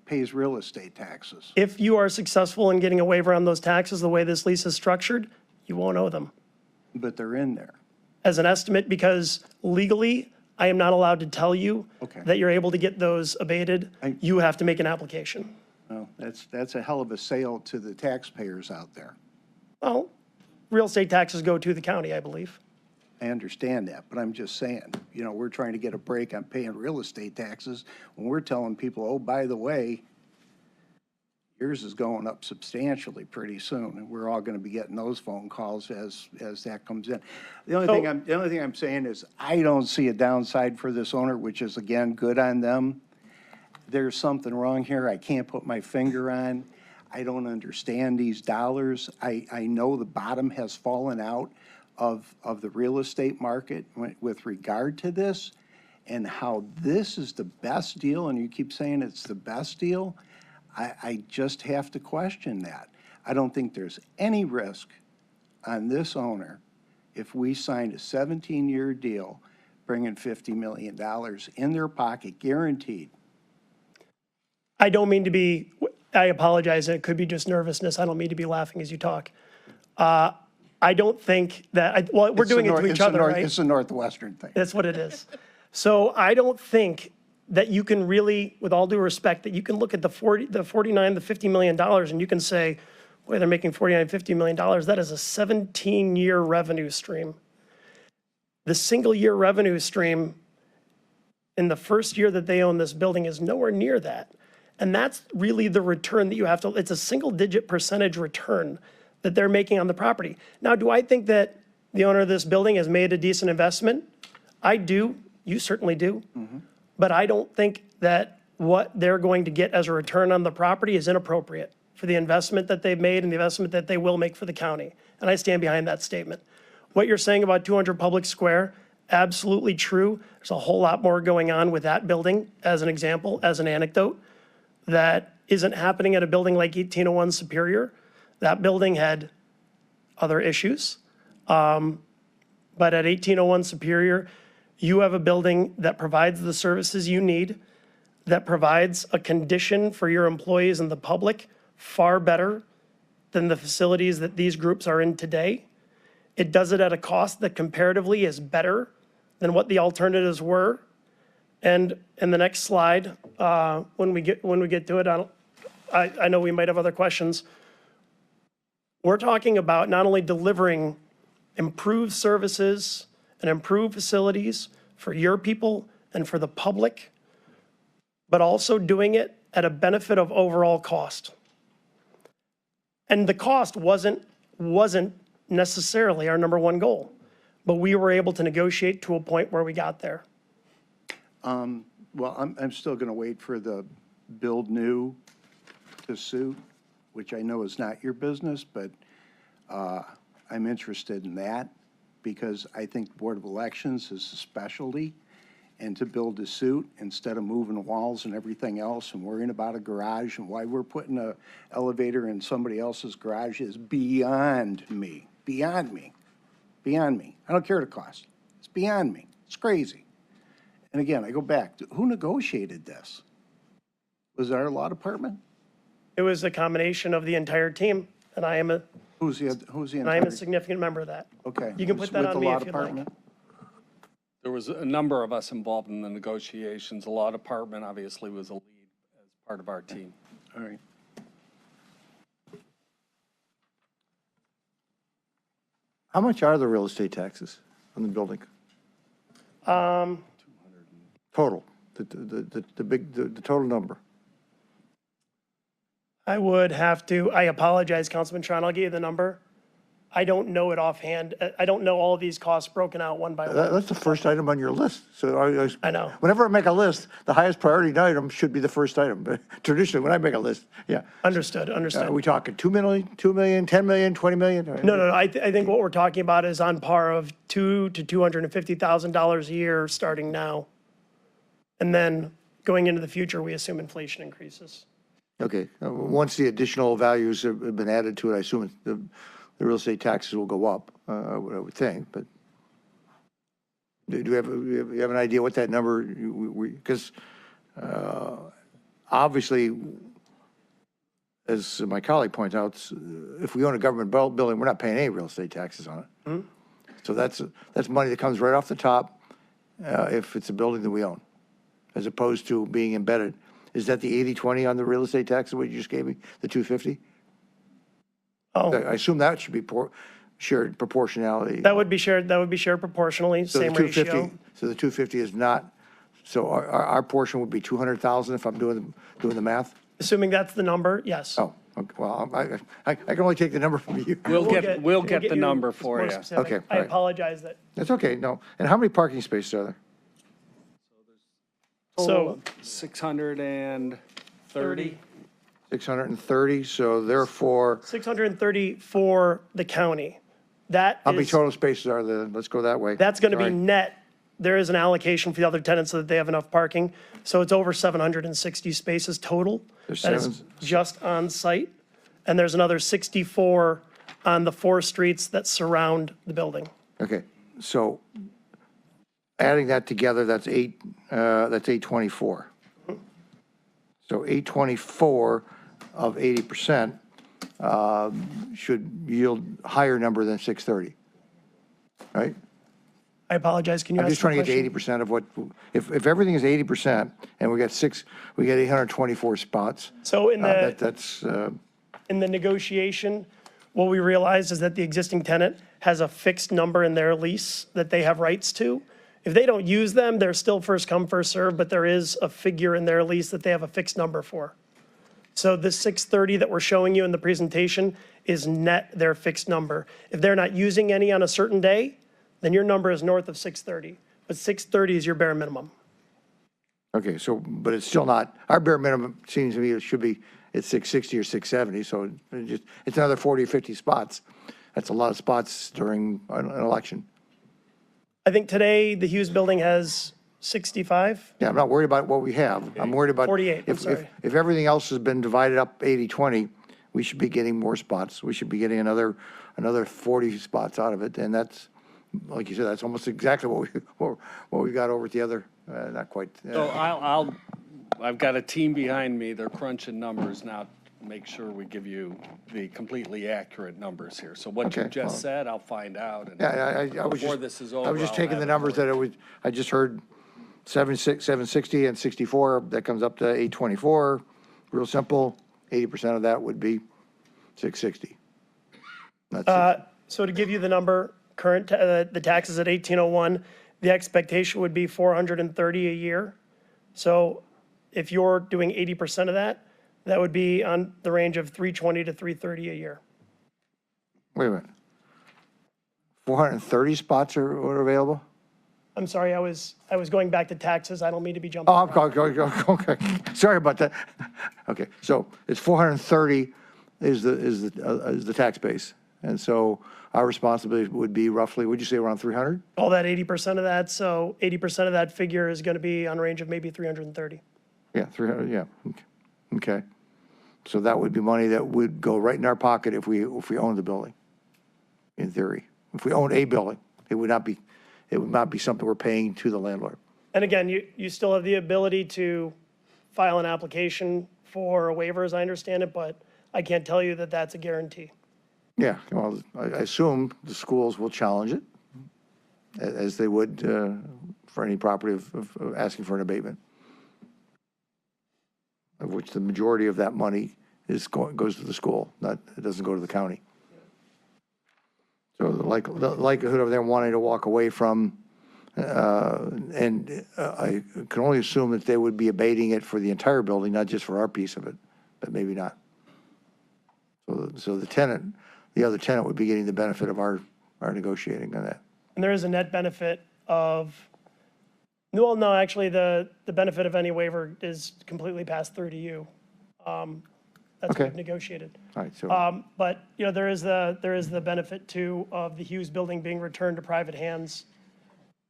pays real estate taxes? If you are successful in getting a waiver on those taxes, the way this lease is structured, you won't owe them. But they're in there. As an estimate, because legally, I am not allowed to tell you Okay. that you're able to get those abated. You have to make an application. Well, that's a hell of a sale to the taxpayers out there. Well, real estate taxes go to the county, I believe. I understand that, but I'm just saying, we're trying to get a break on paying real estate taxes when we're telling people, oh, by the way, yours is going up substantially pretty soon, and we're all going to be getting those phone calls as that comes in. The only thing I'm saying is I don't see a downside for this owner, which is, again, good on them. There's something wrong here I can't put my finger on. I don't understand these dollars. I know the bottom has fallen out of the real estate market with regard to this, and how this is the best deal, and you keep saying it's the best deal. I just have to question that. I don't think there's any risk on this owner if we signed a 17-year deal, bringing $50 million in their pocket, guaranteed. I don't mean to be, I apologize, it could be just nervousness. I don't mean to be laughing as you talk. I don't think that, well, we're doing it to each other, right? It's a Northwestern thing. That's what it is. So I don't think that you can really, with all due respect, that you can look at the $49, the $50 million and you can say, boy, they're making $49, $50 million. That is a 17-year revenue stream. The single-year revenue stream in the first year that they own this building is nowhere near that. And that's really the return that you have to, it's a single-digit percentage return that they're making on the property. Now, do I think that the owner of this building has made a decent investment? I do. You certainly do. But I don't think that what they're going to get as a return on the property is inappropriate for the investment that they've made and the investment that they will make for the county. And I stand behind that statement. What you're saying about 200 Public Square, absolutely true. There's a whole lot more going on with that building, as an example, as an anecdote, that isn't happening at a building like 1801 Superior. That building had other issues. But at 1801 Superior, you have a building that provides the services you need, that provides a condition for your employees and the public far better than the facilities that these groups are in today. It does it at a cost that comparatively is better than what the alternatives were. And in the next slide, when we get to it, I know we might have other questions. We're talking about not only delivering improved services and improved facilities for your people and for the public, but also doing it at a benefit of overall cost. And the cost wasn't necessarily our number one goal, but we were able to negotiate to a point where we got there. Well, I'm still going to wait for the build new to suit, which I know is not your business, but I'm interested in that because I think Board of Elections is a specialty, and to build a suit instead of moving walls and everything else and worrying about a garage and why we're putting an elevator in somebody else's garage is beyond me, beyond me, beyond me. I don't care the cost. It's beyond me. It's crazy. And again, I go back to who negotiated this? Was it our law department? It was a combination of the entire team, and I am a Who's the a significant member of that. Okay. You can Who's put that with on the me law if you'd like. department? There was a number of us involved in the negotiations. The law department obviously was a lead as part of our team. All right. How much are the real estate taxes on the building? Total, the total number. I would have to, I apologize, Councilman Tron, I'll give you the number. I don't know it offhand. I don't know all of these costs broken out one by one. That's the first item on your list. So I know. Whenever I make a list, the highest priority item should be the first item. But traditionally, when I make a list, yeah. Understood, Are understood. we talking 2 million, 2 million, 10 million, 20 million? No, I think what we're talking about is on par of $200,000 to $250,000 a year starting now. And then going into the future, we assume inflation increases. Okay, once the additional values have been added to it, I assume the real estate taxes will go up, I would think, but do you have an idea what that number, because obviously, as my colleague points out, if we own a government building, we're not paying any real estate taxes on it. So that's money that comes right off the top if it's a building that we own, as opposed to being embedded. Is that the 80-20 on the real estate tax, what you just gave me, the 250? Oh, I assume that should be shared proportionality. that would be shared proportionally, So the same 250 ratio. So the 250 is not, so our portion would be 200,000 if I'm doing the math? Assuming that's the number, yes. Oh, okay, well, I can only take the number from you. We'll get We'll the you number for more you. specific. Okay, I right. apologize that, That's okay, no. And how many parking spaces are there? so 630. 630, so therefore, 630 for the county. That how many is, total spaces are there? Let's go that way. that's going to be Sorry. net. There is an allocation for the other tenants so that they have enough parking. So it's over 760 spaces total. There's That is seven- just on site. And there's another 64 on the 4 streets that surround the building. Okay, so adding that together, that's 824. So 824 of 80% should yield higher number than 630, right? I apologize, can you I'm ask just the trying to get to question? 80% of what, if everything is 80% and we got 824 spots, So in the, that's, in the negotiation, what we realized is that the existing tenant has a fixed number in their lease that they have rights to. If they don't use them, they're still first come, first served, but there is a figure in their lease that they have a fixed number for. So the 630 that we're showing you in the presentation is net their fixed number. If they're not using any on a certain day, then your number is north of 630. But 630 is your bare minimum. okay, so, but it's still not, our bare minimum seems to me it should be at 660 or 670, so it's another 40 or 50 spots. That's a lot of spots during an election. I think today the Hughes Building has 65. Yeah, I'm not worried about what we have. I'm worried about. 48, I'm if- sorry. If everything else has been divided up 80-20, we should be getting more spots. We should be getting another 40 spots out of it. And that's, like you said, that's almost exactly what we got over at the other, not quite. So I've got a team behind me. They're crunching numbers now to make sure we give you the completely accurate numbers here. So what you Okay, just well- said, I'll find out. And Yeah, I was before just. this is over, I was just I'll taking have the it numbers for you. that I just heard 760 and 64, that comes up to 824. Real simple, 80% of that would be 660. That's it. So to give you the number, the tax is at 1801. The expectation would be 430 a year. So if you're doing 80% of that, that would be on the range of 320 to 330 a year. Wait a minute. 430 spots are available? I'm sorry, I was going back to taxes. I don't mean to be jumping Oh, I'm, around. okay, sorry about that. Okay, so it's 430 is the tax base. And so our responsibility would be roughly, would you say around 300? All that 80% of that, so 80% of that figure is going to be on range of maybe 330. Yeah, 300, yeah, okay. So that would be money that would go right in our pocket if we owned the building, in theory. If we owned a building, it would not be something we're paying to the landlord. And again, you still have the ability to file an application for a waiver, as I understand it, but I can't tell you that that's a guarantee. Yeah, well, I assume the schools will challenge it, as they would for any property of asking for an abatement, of which the majority of that money goes to the school, it doesn't go to the county. So the likelihood of them wanting to walk away from, and I can only assume that they would be abating it for the entire building, not just for our piece of it, but maybe not. So the tenant, the other tenant would be getting the benefit of our negotiating on that. And there is a net benefit of, well, no, actually, the benefit of any waiver is completely passed through to you. That's what Okay. we've negotiated. All right, so, But, there is the benefit too of the Hughes building being returned to private hands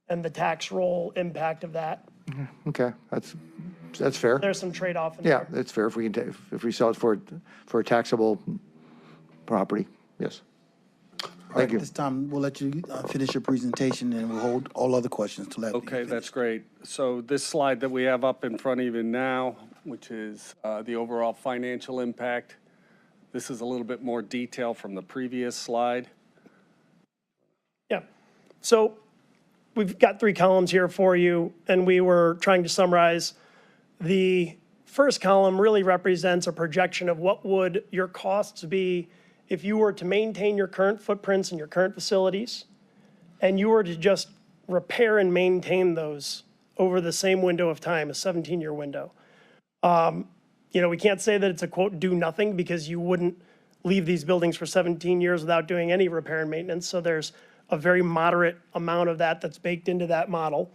and the tax roll impact of that. okay, that's fair. There's some trade-off in Yeah, there. that's fair if we can, if we sell it for a taxable property, yes. Thank you. This time, we'll let you finish your presentation, and we'll hold all other questions till after you Okay, finish. that's great. So this slide that we have up in front of you now, which is the overall financial impact, this is a little bit more detail from the previous slide. Yeah. So we've got 3 columns here for you, and we were trying to summarize. The first column really represents a projection of what would your costs be if you were to maintain your current footprints and your current facilities, and you were to just repair and maintain those over the same window of time, a 17-year window. We can't say that it's a quote, do nothing, because you wouldn't leave these buildings for 17 years without doing any repair and maintenance. So there's a very moderate amount of that that's baked into that model.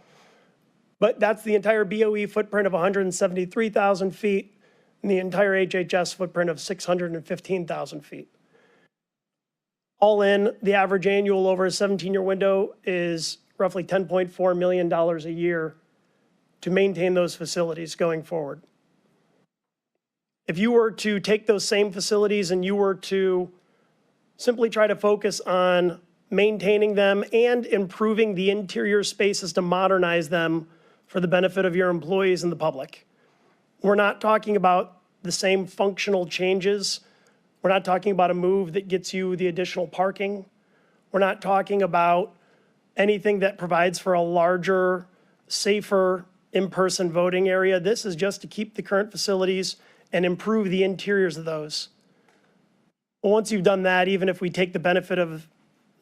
But that's the entire BOE footprint of 173,000 feet and the entire HHS footprint of 615,000 feet. All in, the average annual over a 17-year window is roughly $10.4 million a year to maintain those facilities going forward. If you were to take those same facilities and you were to simply try to focus on maintaining them and improving the interior spaces to modernize them for the benefit of your employees and the public, we're not talking about the same functional changes. We're not talking about a move that gets you the additional parking. We're not talking about anything that provides for a larger, safer, in-person voting area. This is just to keep the current facilities and improve the interiors of those. Well, once you've done that, even if we take the benefit of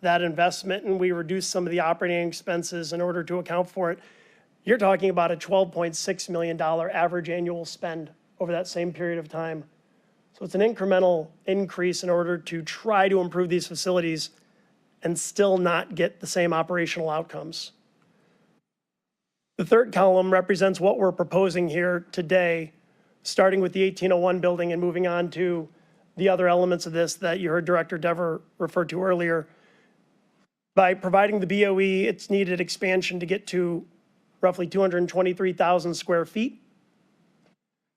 that investment and we reduce some of the operating expenses in order to account for it, you're talking about a $12.6 million average annual spend over that same period of time. So it's an incremental increase in order to try to improve these facilities and still not get the same operational outcomes. The third column represents what we're proposing here today, starting with the 1801 building and moving on to the other elements of this that you heard Director Dever refer to earlier. By providing the BOE its needed expansion to get to roughly 223,000 square feet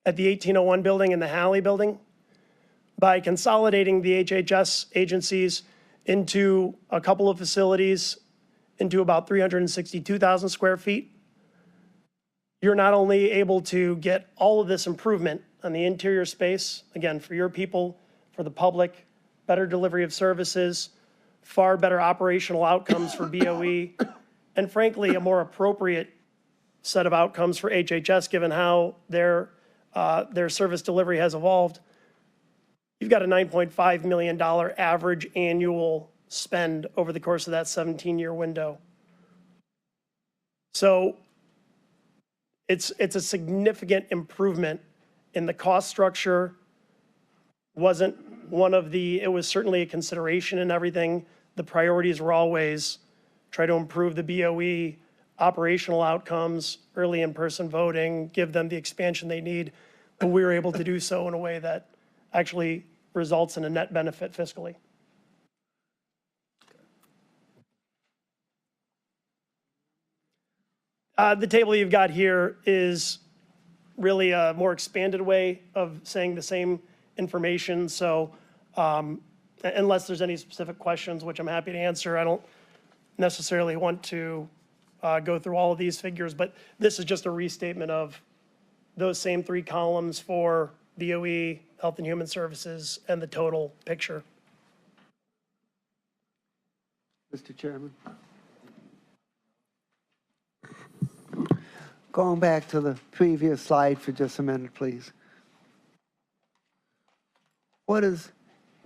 at the 1801 building and the Halley building, by consolidating the HHS agencies into a couple of facilities into about 362,000 square feet, you're not only able to get all of this improvement on the interior space, again, for your people, for the public, better delivery of services, far better operational outcomes for BOE, and frankly, a more appropriate set of outcomes for HHS given how their service delivery has evolved. You've got a $9.5 million average annual spend over the course of that 17-year window. So it's a significant improvement in the cost structure. It was certainly a consideration in everything. The priorities were always try to improve the BOE operational outcomes, early in-person voting, give them the expansion they need. But we were able to do so in a way that actually results in a net benefit fiscally. The table you've got here is really a more expanded way of saying the same information. So unless there's any specific questions, which I'm happy to answer, I don't necessarily want to go through all of these figures, but this is just a restatement of those same 3 columns for BOE, Health and Human Services, and the total picture. Mr. Chairman. Going back to the previous slide for just a minute, please. What does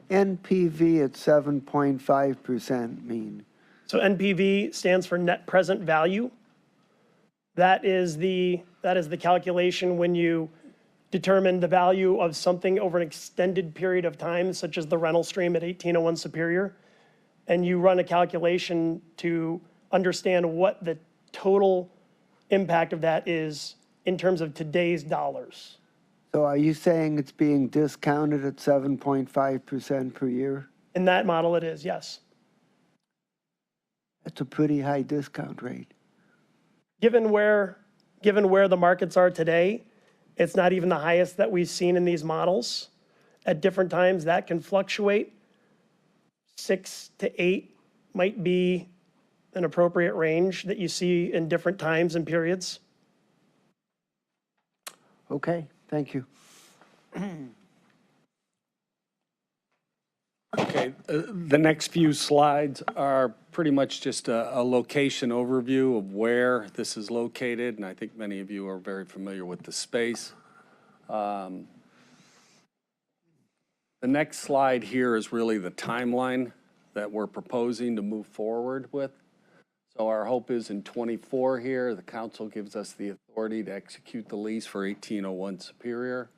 NPV at 7.5% mean? So NPV stands for net present value. That is the calculation when you determine the value of something over an extended period of time, such as the rental stream at 1801 Superior, and you run a calculation to understand what the total impact of that is in terms of today's dollars. So are you saying it's being discounted at 7.5% per year? In that model, it is, yes. That's a pretty high discount rate. Given where the markets are today, it's not even the highest that we've seen in these models. At different times, that can fluctuate. 6 to 8 might be an appropriate range that you see in different times and periods. Okay, thank you. Okay, the next few slides are pretty much just a location overview of where this is located, and I think many of you are very familiar with the space. The next slide here is really the timeline that we're proposing to move forward with. So our hope is in '24 here, the council gives us the authority to execute the lease for 1801 Superior.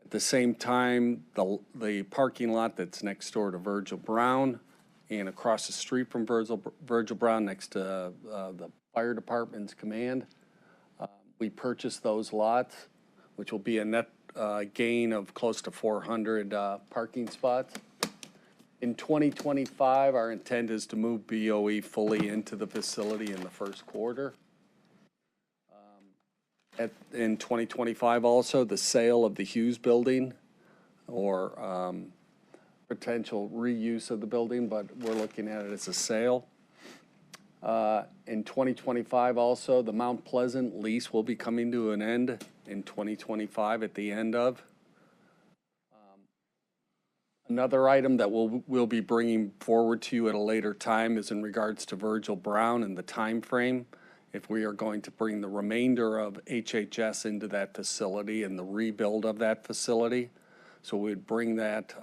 At the same time, the parking lot that's next door to Virgil Brown and across the street from Virgil Brown next to the fire department's command, we purchased those lots, which will be a net gain of close to 400 parking spots. In 2025, our intent is to move BOE fully into the facility in the first quarter. In 2025 also, the sale of the Hughes building or potential reuse of the building, but we're looking at it as a sale. In 2025 also, the Mount Pleasant lease will be coming to an end in 2025 at the end of. Another item that we'll be bringing forward to you at a later time is in regards to Virgil Brown and the time frame. If we are going to bring the remainder of HHS into that facility and the rebuild of that facility. So we'd bring that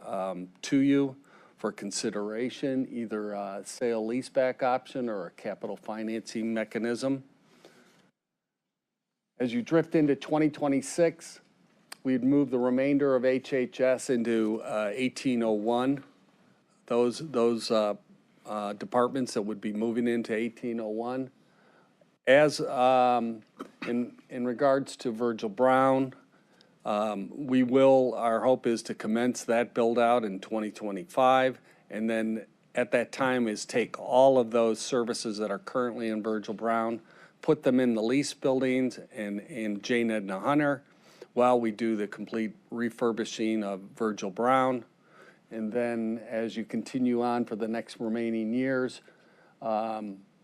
to you for consideration, either a sale leaseback option or a capital financing mechanism. As you drift into 2026, we'd move the remainder of HHS into 1801. Those departments that would be moving into 1801. As in regards to Virgil Brown, our hope is to commence that build out in 2025, and then at that time is take all of those services that are currently in Virgil Brown, put them in the lease buildings and in Jane Edna Hunter, while we do the complete refurbishing of Virgil Brown. And then as you continue on for the next remaining years,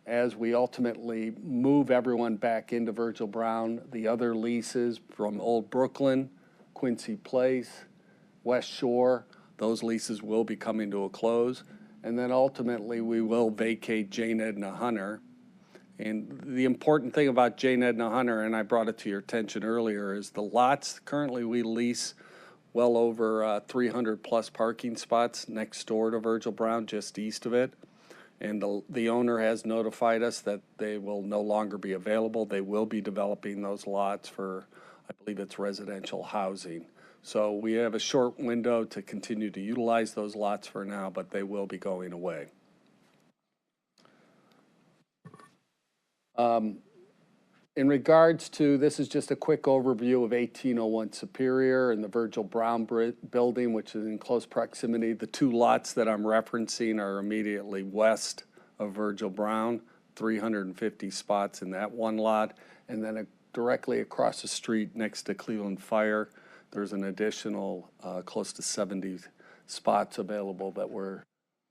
as we ultimately move everyone back into Virgil Brown, the other leases from Old Brooklyn, Quincy Place, West Shore, those leases will be coming to a close. And then ultimately we will vacate Jane Edna Hunter. And the important thing about Jane Edna Hunter, and I brought it to your attention earlier, is the lots, currently we lease well over 300 plus parking spots next door to Virgil Brown, just east of it. And the owner has notified us that they will no longer be available. They will be developing those lots for, I believe it's residential housing. So we have a short window to continue to utilize those lots for now, but they will be going away. In regards to, this is just a quick overview of 1801 Superior and the Virgil Brown building, which is in close proximity. The two lots that I'm referencing are immediately west of Virgil Brown, 350 spots in that one lot. And then directly across the street next to Cleveland Fire, there's an additional close to 70 spots available that we're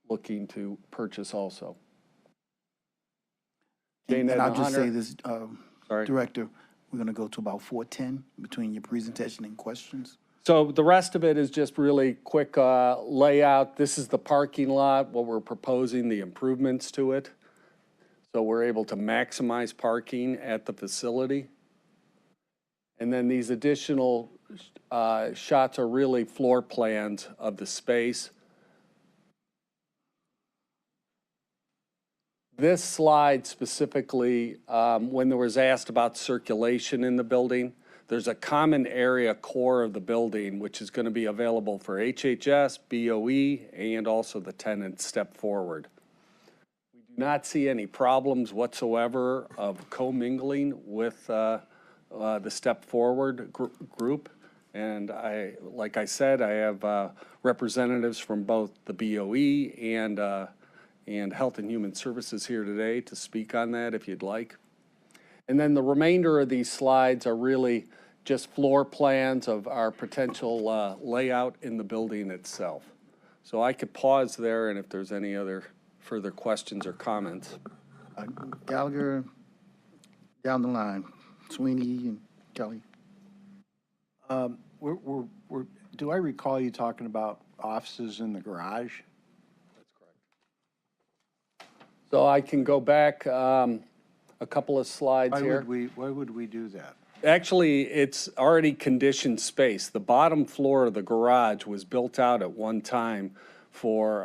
looking to purchase also. And I'll just say this, Sorry. Director, we're going to go to about 4:10 between your presentation and questions. So the rest of it is just really quick layout. This is the parking lot, what we're proposing, the improvements to it. So we're able to maximize parking at the facility. And then these additional shots are really floor plans of the space. This slide specifically, when there was asked about circulation in the building, there's a common area core of the building, which is going to be available for HHS, BOE, and also the tenant step forward. We do not see any problems whatsoever of commingling with the step forward group. And like I said, I have representatives from both the BOE and Health and Human Services here today to speak on that if you'd like. And then the remainder of these slides are really just floor plans of our potential layout in the building itself. So I could pause there, and if there's any other further questions or comments. Gallagher, down the line, Sweeney and Kelly. Do I recall you talking about offices in the garage? So I can go back a couple of slides here. Why would we do that? Actually, it's already conditioned space. The bottom floor of the garage was built out at one time for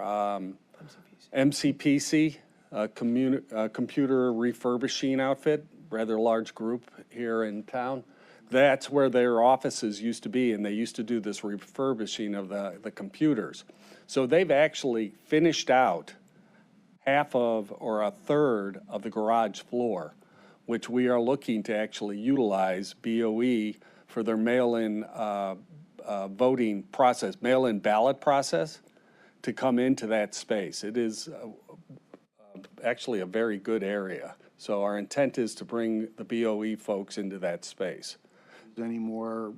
MCPC, a computer refurbishing outfit, rather large group here in town. That's where their offices used to be, and they used to do this refurbishing of the computers. So they've actually finished out half of or a third of the garage floor, which we are looking to actually utilize BOE for their mail-in voting process, mail-in ballot process, to come into that space. It is actually a very good area. So our intent is to bring the BOE folks into that space. Does any more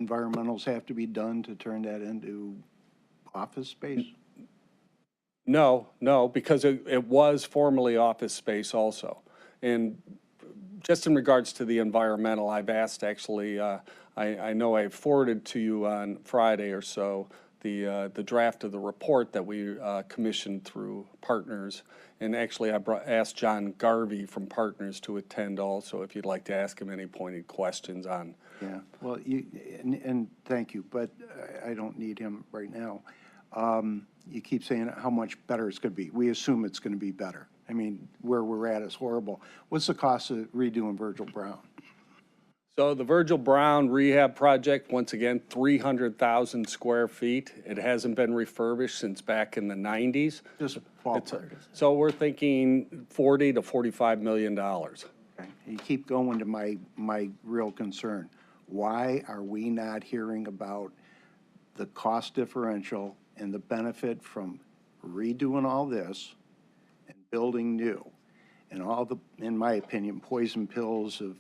environmentals have to be done to turn that into office space? No, because it was formerly office space also. And just in regards to the environmental, I've asked actually, I know I forwarded to you on Friday or so the draft of the report that we commissioned through Partners. And actually, I asked John Garvey from Partners to attend also, if you'd like to ask him any pointed questions on. Yeah, well, and thank you, but I don't need him right now. You keep saying how much better it's going to be. We assume it's going to be better. I mean, where we're at is horrible. What's the cost of redoing Virgil Brown? So the Virgil Brown rehab project, once again, 300,000 square feet. It hasn't been refurbished since back in the 90s. Just ballpark. So we're thinking $40 to $45 million. Okay. You keep going to my real concern. Why are we not hearing about the cost differential and the benefit from redoing all this and building new? And all the, in my opinion, poison pills of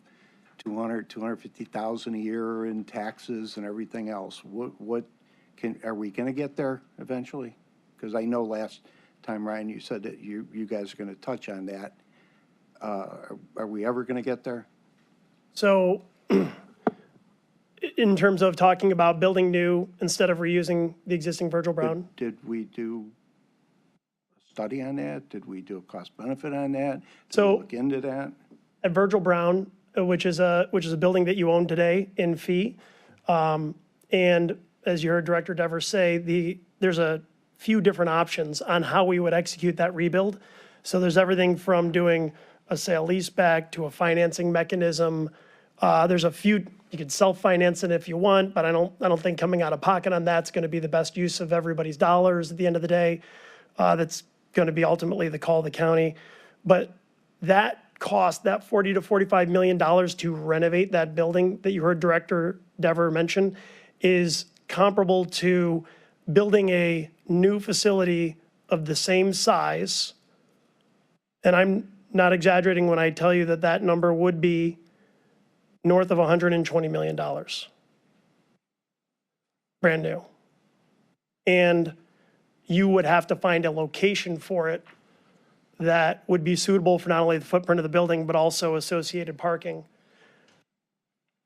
250,000 a year in taxes and everything else. Are we going to get there eventually? Because I know last time, Ryan, you said that you guys are going to touch on that. Are we ever going to get there? So in terms of talking about building new instead of reusing the existing Virgil Brown? Did we do a study on that? Did we do a cost benefit on that? Did So- we look into that? At Virgil Brown, which is a building that you own today in fee. And as you heard Director Devers say, there's a few different options on how we would execute that rebuild. So there's everything from doing a sale leaseback to a financing mechanism. There's a few, you could self-finance it if you want, but I don't think coming out of pocket on that's going to be the best use of everybody's dollars at the end of the day. That's going to be ultimately the call of the county. But that cost, that $40 to $45 million to renovate that building that you heard Director Dever mention, is comparable to building a new facility of the same size. And I'm not exaggerating when I tell you that that number would be north of $120 million. Brand new. And you would have to find a location for it that would be suitable for not only the footprint of the building, but also associated parking.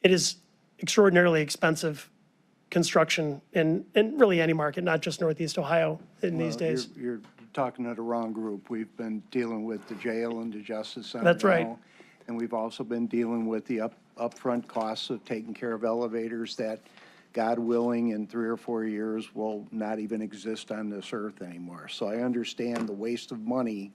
It is extraordinarily expensive construction in really any market, not just Northeast Ohio in these days. You're talking to the wrong group. We've been dealing with the jail and the Justice Center. That's right. now, And we've also been dealing with the upfront costs of taking care of elevators that, God willing, in 3 or 4 years will not even exist on this earth anymore. So I understand the waste of money.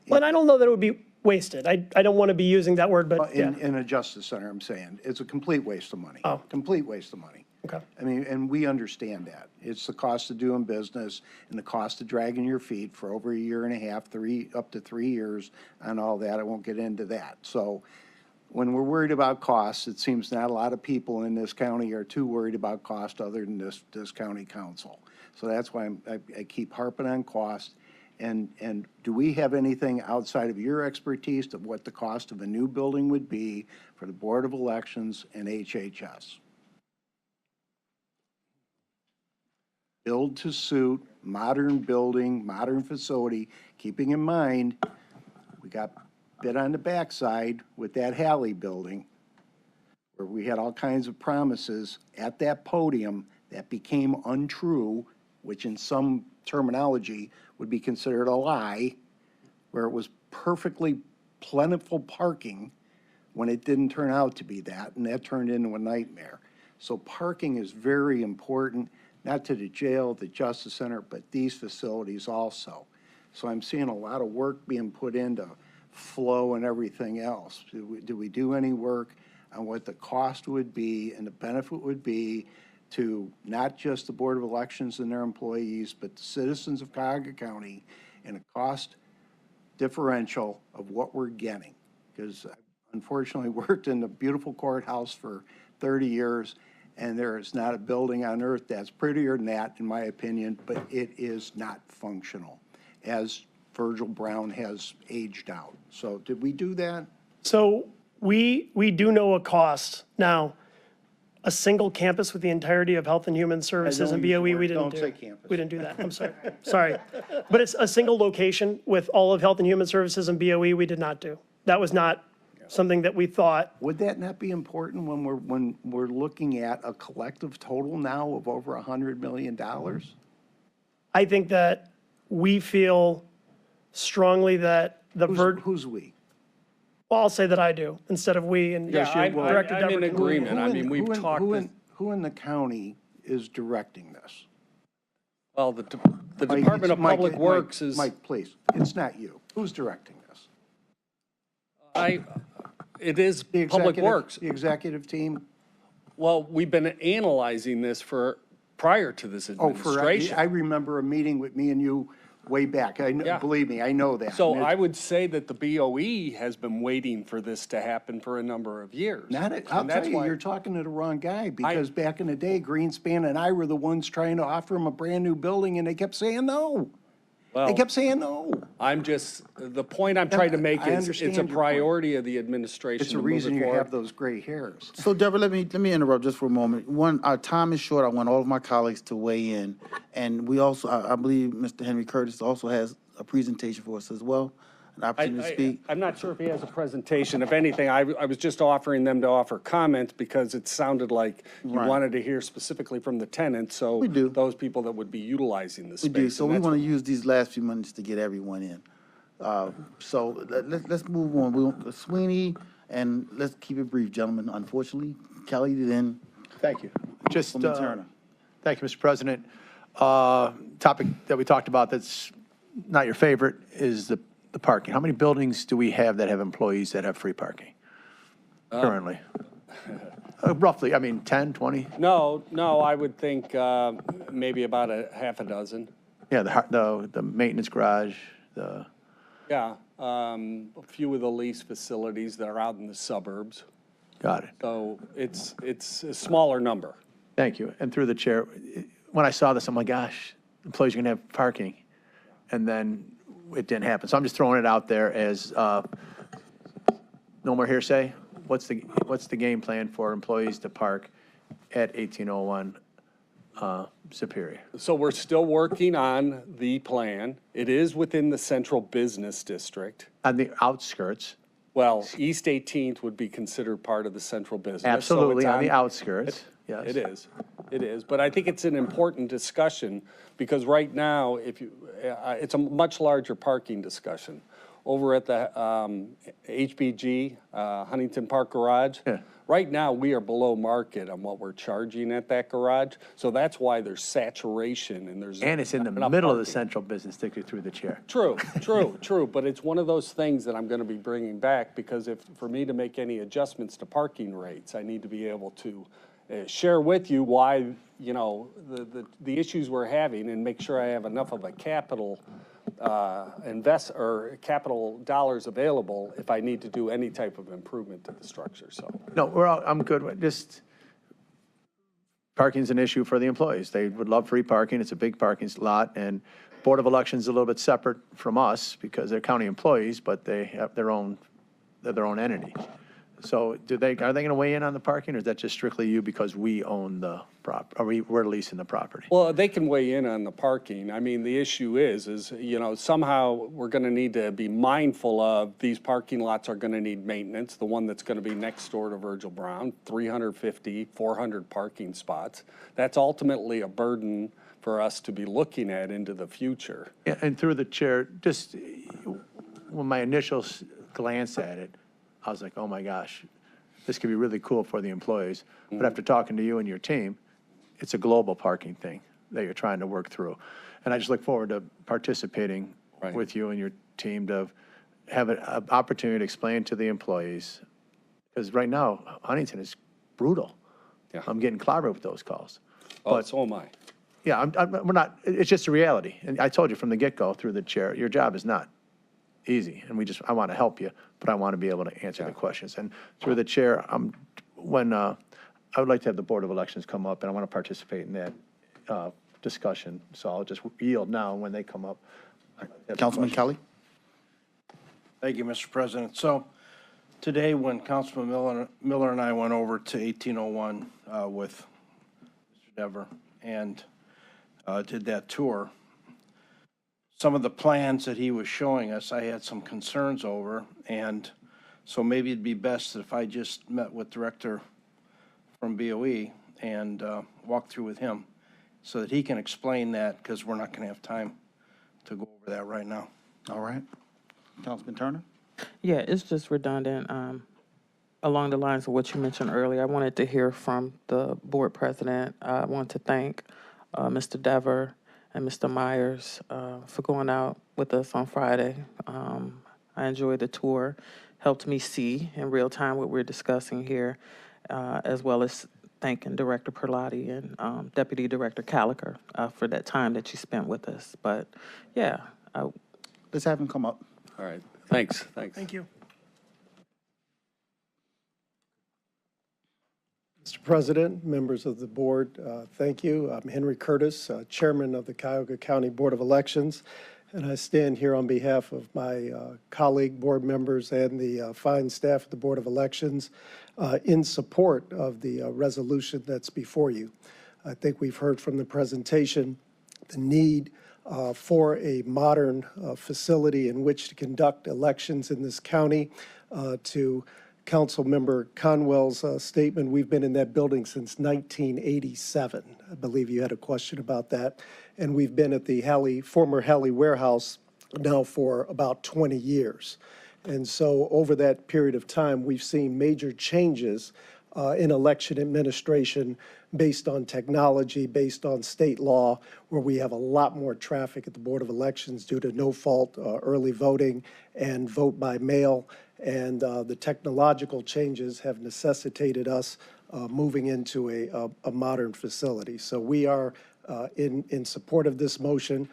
Well, and I don't know that it would be wasted. I don't want to be using that word, but yeah. In a justice center, I'm saying, it's a complete waste of money. Oh. Complete waste of money. Okay. I mean, and we understand that. It's the cost of doing business and the cost of dragging your feet for over a year and a half, up to 3 years and all that. I won't get into that. So when we're worried about costs, it seems not a lot of people in this county are too worried about cost other than this county council. So that's why I keep harping on cost. And do we have anything outside of your expertise of what the cost of a new building would be for the Board of Elections and HHS? Build to suit, modern building, modern facility, keeping in mind, we got bit on the backside with that Halley building, where we had all kinds of promises at that podium that became untrue, which in some terminology would be considered a lie, where it was perfectly plentiful parking when it didn't turn out to be that, and that turned into a nightmare. So parking is very important, not to the jail, the Justice Center, but these facilities also. So I'm seeing a lot of work being put into flow and everything else. Do we do any work on what the cost would be and the benefit would be to not just the Board of Elections and their employees, but the citizens of Cuyahoga County, and a cost differential of what we're getting? Because I unfortunately worked in the beautiful courthouse for 30 years, and there is not a building on earth that's prettier than that, in my opinion, but it is not functional, as Virgil Brown has aged out. So did we do that? So we do know a cost. Now, a single campus with the entirety of Health and Human Services and use the BOE, word. we didn't Don't do. say campus. We didn't do that. I'm sorry. Sorry. But it's a single location with all of Health and Human Services and BOE, we did not do. That was not something that we thought. Would that not be important when we're looking at a collective total now of over $100 million? I think that we feel strongly that the Who's we? well, I'll say that I do instead of we, and Yeah, Director I'm Dever in can- agreement. I mean, we've talked, Who in the county is directing this? well, the Mike, Department of Mike, Public Mike, Works is, Mike, please, it's not you. Who's directing this? it is The Public executive- Works. The executive team? Well, we've been analyzing this prior to this I administration. remember a meeting with me and you way back. Yeah. Believe me, I know that. So And I would say that the BOE has been waiting for this to happen for a number of years. I'll And tell that's you, why- you're talking to the wrong guy, because back in the day, Greenspan and I were the ones trying to offer him a brand-new building, and they kept saying no. They Well, kept saying no. the point I'm trying to make I is, understand it's a your point. priority of the administration It's to the move it reason you forward. have those gray hairs. So Deborah, let me interrupt just for a moment. One, our time is short. I want all of my colleagues to weigh in. And we also, I believe Mr. Henry Curtis also has a presentation for us as well, an opportunity to speak. I'm not sure if he has a presentation. If anything, I was just offering them to offer comments because it sounded like you Right. wanted to hear specifically from the tenants, so We do. those people that would be utilizing the We space. do, so and we that's want to use these last few minutes to get everyone in. So let's move on. We'll, Sweeney, and let's keep it brief, gentlemen. Unfortunately, Kelly, then Thank you. Just, Councilman Turner. thank you, Mr. President. Topic that we talked about that's not your favorite is the parking. How many buildings do we have that have employees that have free parking currently? Roughly, I mean, 10, 20? No, I would think maybe about a half a dozen. Yeah, the maintenance garage, Yeah, a few of the lease facilities that are out in the suburbs. got it. So it's a smaller number. Thank you. And through the chair, when I saw this, I'm like, gosh, employees are going to have parking. And then it didn't happen. So I'm just throwing it out there as, no more hearsay. What's the game plan for employees to park at 1801 Superior? So we're still working on the plan. It is within the central business district. On the outskirts, Well, East 18th would be considered part of the central business. so absolutely it's on the outskirts, yes. It is. But I think it's an important discussion because right now, it's a much larger parking discussion. over at the HBG, Huntington Park Garage. Yeah. Right now, we are below market on what we're charging at that garage. So that's why there's saturation and there's. And it's in the not enough middle of the parking. central business district through the chair. True, true. But it's one of those things that I'm going to be bringing back because for me to make any adjustments to parking rates, I need to be able to share with you why, the issues we're having and make sure I have enough of a capital capital dollars available if I need to do any type of improvement to the structure, so. No, I'm good with just, parking's an issue for the employees. They would love free parking. It's a big parking lot, and Board of Elections is a little bit separate from us because they're county employees, but they have they're their own entity. So are they going to weigh in on the parking, or is that just strictly you because we own the we're leasing the property? Well, they can weigh in on the parking. I mean, the issue is somehow we're going to need to be mindful of these parking lots are going to need maintenance. The one that's going to be next door to Virgil Brown, 350, 400 parking spots. That's ultimately a burden for us to be looking at into the future. Yeah, and through the chair, just when my initial glance at it, I was like, oh my gosh, this could be really cool for the employees. But after talking to you and your team, it's a global parking thing that you're trying to work through. And I just look forward to participating with you and your team to have an opportunity to explain to the employees. Because right now, Huntington is brutal. Yeah. I'm getting clobbered with those calls. Oh, so am I. Yeah, we're not, it's just a reality. And I told you from the get-go through the chair, your job is not easy. And I want to help you, but I want to be able to answer the questions. And through the chair, I would like to have the Board of Elections come up, and I want to participate in that discussion. So I'll just yield now, and when they come up. Councilman Kelly? Thank you, Mr. President. So today, when Councilman Miller and I went over to 1801 with Mr. Dever and did that tour, some of the plans that he was showing us, I had some concerns over, and so maybe it'd be best if I just met with Director from BOE and walked through with him so that he can explain that, because we're not going to have time to go over that right now. All right. Councilman Turner? Yeah, it's just redundant. Along the lines of what you mentioned earlier, I wanted to hear from the board president. I want to thank Mr. Dever and Mr. Myers for going out with us on Friday. I enjoyed the tour, helped me see in real time what we're discussing here, as well as thanking Director Perlotti and Deputy Director Caliker for that time that you spent with us. But yeah. Let's have him come up. All right. Thanks. Thank you. Mr. President, members of the board, thank you. I'm Henry Curtis, Chairman of the Cuyahoga County Board of Elections, and I stand here on behalf of my colleague board members and the fine staff at the Board of Elections in support of the resolution that's before you. I think we've heard from the presentation the need for a modern facility in which to conduct elections in this county. To Councilmember Conwell's statement, we've been in that building since 1987. I believe you had a question about that. And we've been at the former Halley Warehouse now for about 20 years. And so over that period of time, we've seen major changes in election administration based on technology, based on state law, where we have a lot more traffic at the Board of Elections due to no-fault early voting and vote by mail. And the technological changes have necessitated us moving into a modern facility. So we are in support of this motion.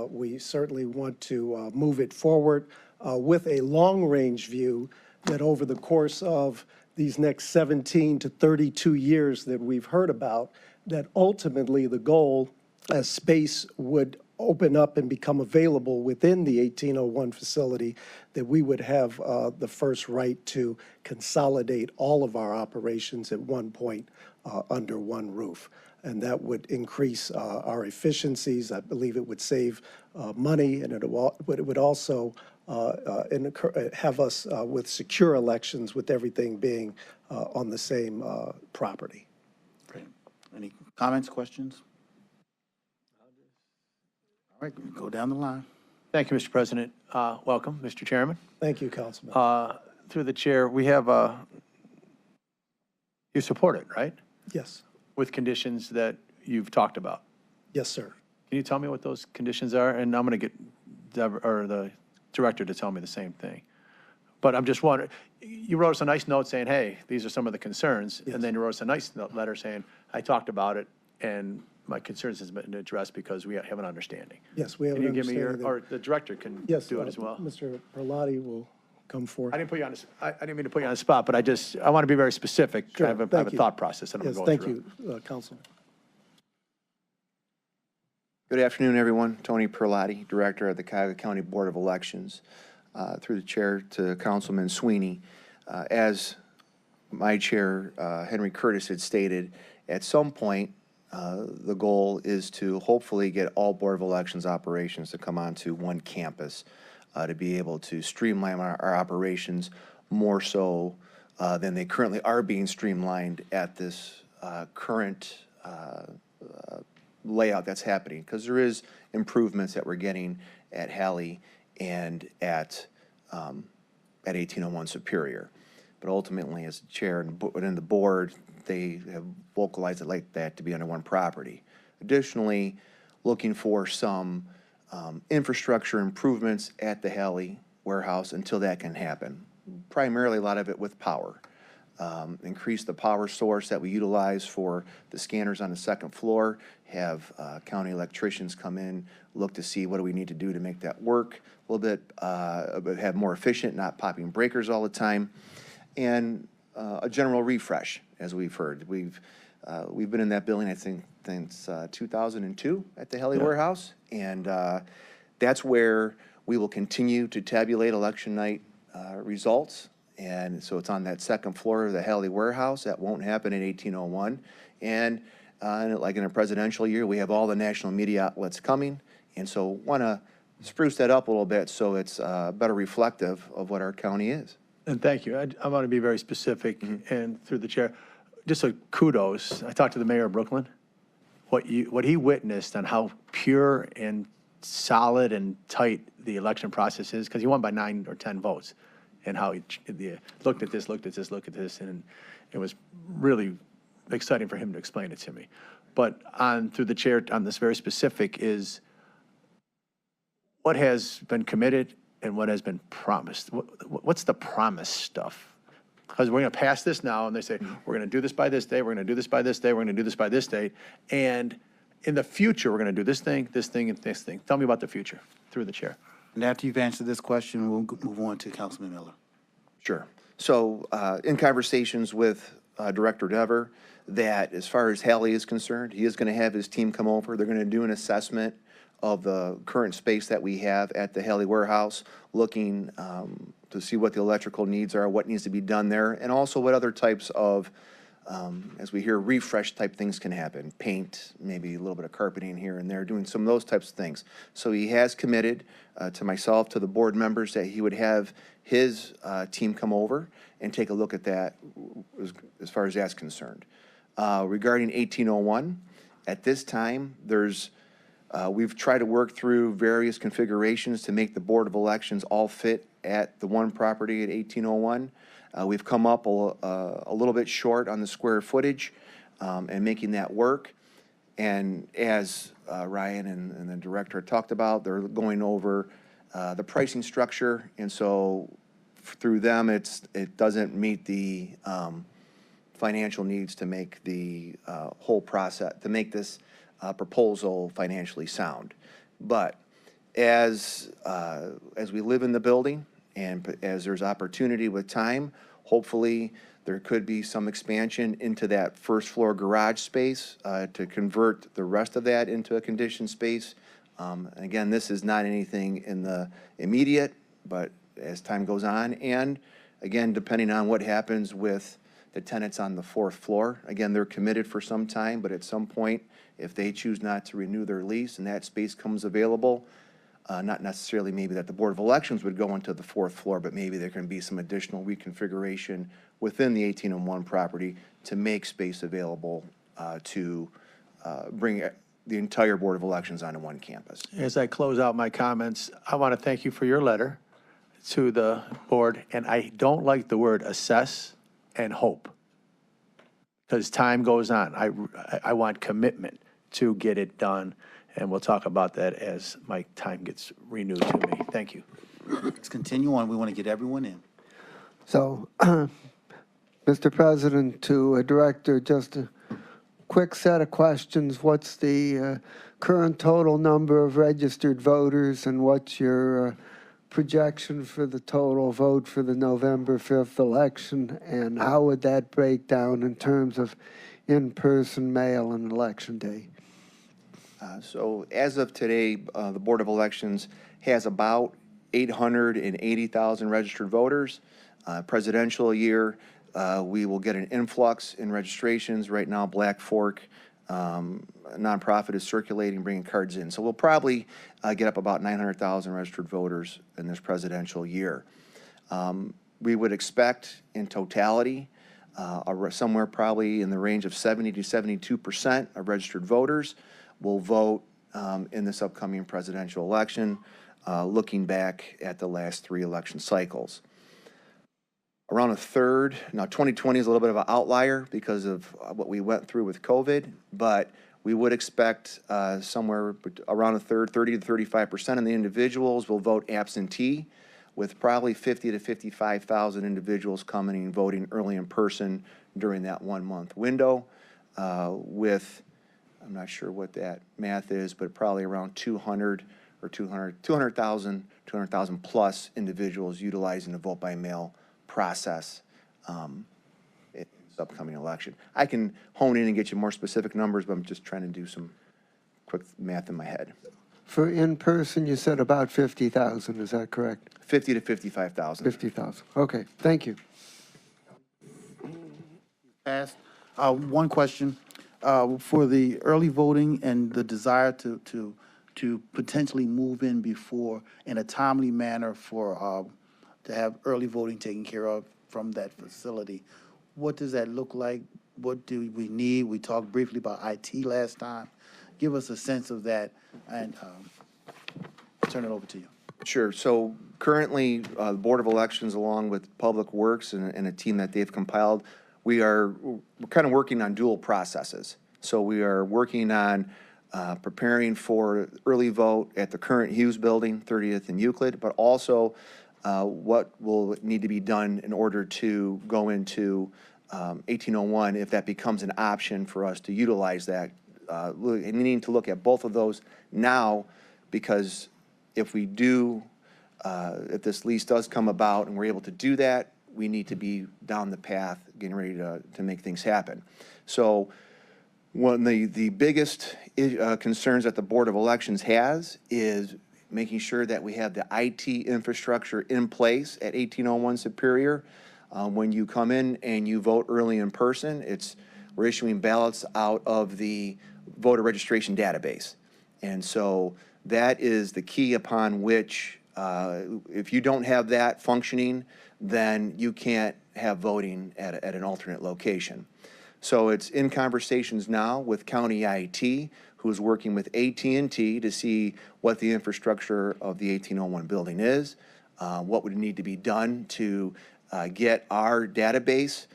We certainly want to move it forward with a long-range view that over the course of these next 17 to 32 years that we've heard about, that ultimately the goal, as space would open up and become available within the 1801 facility, that we would have the first right to consolidate all of our operations at one point under one roof. And that would increase our efficiencies. I believe it would save money, and it would also have us with secure elections, with everything being on the same property. Great. Any comments, questions? All right, go down the line. Thank you, Mr. President. Welcome, Mr. Chairman. Thank you, Councilman. Through the chair, we have, you support it, right? Yes, With conditions that you've talked about. yes, sir. Can you tell me what those conditions are? And I'm going to get the director to tell me the same thing. But I'm just wondering, you wrote us a nice note saying, hey, these are some of the concerns. And then you wrote us a nice letter saying, I talked about it and my concerns has been addressed because we have an understanding. Yes, we have Can an you give me your, understanding that- or the director can Yes, do it as well? Mr. Perlotti will come forward. I didn't put you on, I didn't mean to put you on the spot, but I want to be very specific. Sure, I have a thank you. thought process that I'm Yes, going thank through. you, Councilman. Good afternoon, everyone. Tony Perlotti, Director of the Cuyahoga County Board of Elections. Through the chair to Councilman Sweeney. As my chair, Henry Curtis, had stated, at some point, the goal is to hopefully get all Board of Elections operations to come onto one campus to be able to streamline our operations more so than they currently are being streamlined at this current layout that's happening, because there is improvements that we're getting at Halley and at 1801 Superior. But ultimately, as chair and within the board, they have vocalized it like that to be under one property. Additionally, looking for some infrastructure improvements at the Halley warehouse until that can happen. Primarily, a lot of it with power. Increase the power source that we utilize for the scanners on the second floor, have county electricians come in, look to see what do we need to do to make that work a little bit, have more efficient, not popping breakers all the time, and a general refresh, as we've heard. We've been in that building, I think, since 2002 at the Halley warehouse, and that's where we will continue to tabulate election night results. And so it's on that second floor of the Halley warehouse. That won't happen in 1801. And like in a presidential year, we have all the national media outlets coming. And so want to spruce that up a little bit so it's better reflective of what our county is. And thank you. I want to be very specific and through the chair, just a kudos. I talked to the mayor of Brooklyn. What he witnessed on how pure and solid and tight the election process is, because he won by 9 or 10 votes, and how he looked at this, and it was really exciting for him to explain it to me. But through the chair, on this very specific is what has been committed and what has been promised. What's the promised stuff? Because we're going to pass this now, and they say, we're going to do this by this day, we're going to do this by this day, we're going to do this by this date, and in the future, we're going to do this thing, and this thing. Tell me about the future, through the chair. And after you've answered this question, we'll move on to Councilman Miller. Sure. So in conversations with Director Dever, that as far as Halley is concerned, he is going to have his team come over. They're going to do an assessment of the current space that we have at the Halley warehouse, looking to see what the electrical needs are, what needs to be done there, and also what other types of, as we hear, refresh type things can happen. Paint, maybe a little bit of carpeting here and there, doing some of those types of things. So he has committed to myself, to the board members, that he would have his team come over and take a look at that as far as that's concerned. Regarding 1801, at this time, we've tried to work through various configurations to make the Board of Elections all fit at the one property at 1801. We've come up a little bit short on the square footage and making that work. And as Ryan and the director talked about, they're going over the pricing structure. And so through them, it doesn't meet the financial needs to make the whole process, to make this proposal financially sound. But as we live in the building and as there's opportunity with time, hopefully there could be some expansion into that first floor garage space to convert the rest of that into a conditioned space. Again, this is not anything in the immediate, but as time goes on, and again, depending on what happens with the tenants on the fourth floor, again, they're committed for some time, but at some point, if they choose not to renew their lease and that space comes available, not necessarily maybe that the Board of Elections would go into the fourth floor, but maybe there can be some additional reconfiguration within the 1801 property to make space available to bring the entire Board of Elections onto one campus. As I close out my comments, I want to thank you for your letter to the board, and I don't like the word assess and hope, because time goes on. I want commitment to get it done, and we'll talk about that as my time gets renewed to me. Thank you. Let's continue on. We want to get everyone in. So, Mr. President, to Director, just a quick set of questions. What's the current total number of registered voters, and what's your projection for the total vote for the November 5th election, and how would that break down in terms of in-person, mail, and election day? So as of today, the Board of Elections has about 880,000 registered voters. Presidential year, we will get an influx in registrations. Right now, Black Fork nonprofit is circulating, bringing cards in. So we'll probably get up about 900,000 registered voters in this presidential year. We would expect in totality somewhere probably in the range of 70 to 72% of registered voters will vote in this upcoming presidential election, looking back at the last 3 election cycles. Around a third, now 2020 is a little bit of an outlier because of what we went through with COVID, but we would expect somewhere around a third, 30 to 35% of the individuals will vote absentee, with probably 50 to 55,000 individuals coming and voting early in person during that 1 month window, with, I'm not sure what that math is, but probably around 200,000 plus individuals utilizing the vote by mail process in this upcoming election. I can hone in and get you more specific numbers, but I'm just trying to do some quick math in my head. For in-person, you said about 50,000, is that correct? 50 to 55,000. 50,000, okay, thank you. Passed. One question, for the early voting and the desire to potentially move in before in a timely manner for, to have early voting taken care of from that facility. What does that look like? What do we need? We talked briefly about IT last time. Give us a sense of that, and turn it over to you. Sure. So currently, the Board of Elections, along with Public Works and a team that they've compiled, we're kind of working on dual processes. So we are working on preparing for early vote at the current Hughes Building, 30th and Euclid, but also what will need to be done in order to go into 1801 if that becomes an option for us to utilize that. Needing to look at both of those now, because if we do, if this lease does come about and we're able to do that, we need to be down the path getting ready to make things happen. So one of the biggest concerns that the Board of Elections has is making sure that we have the IT infrastructure in place at 1801 Superior. When you come in and you vote early in person, we're issuing ballots out of the voter registration database. And so that is the key upon which, if you don't have that functioning, then you can't have voting at an alternate location. So it's in conversations now with County IT, who's working with AT&T to see what the infrastructure of the 1801 building is, what would need to be done to get our database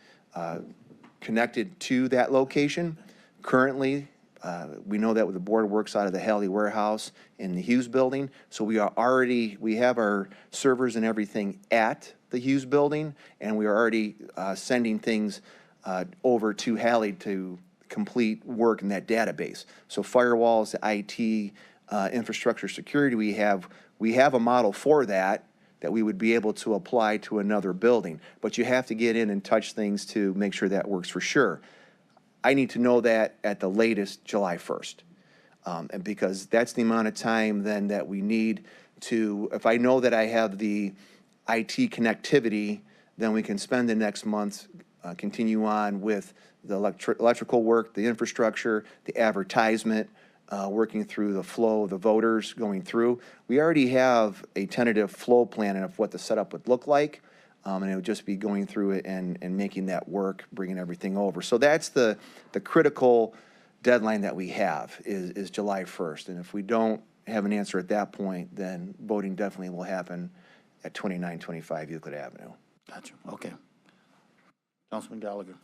connected to that location. Currently, we know that the board works out of the Haley warehouse in the Hughes building, so we have our servers and everything at the Hughes building, and we are already sending things over to Haley to complete work in that database. So firewalls, IT, infrastructure security, we have a model for that we would be able to apply to another building. But you have to get in and touch things to make sure that works for sure. I need to know that at the latest July 1st. And because that's the amount of time then that we need to, if I know that I have the IT connectivity, then we can spend the next month, continue on with the electrical work, the infrastructure, the advertisement, working through the flow of the voters going through. We already have a tentative flow plan of what the setup would look like, and it would just be going through it and making that work, bringing everything over. So that's the critical deadline that we have is July 1st. And if we don't have an answer at that point, then voting definitely will happen at 2925 Euclid Avenue. Gotcha, okay. Councilman Gallagher.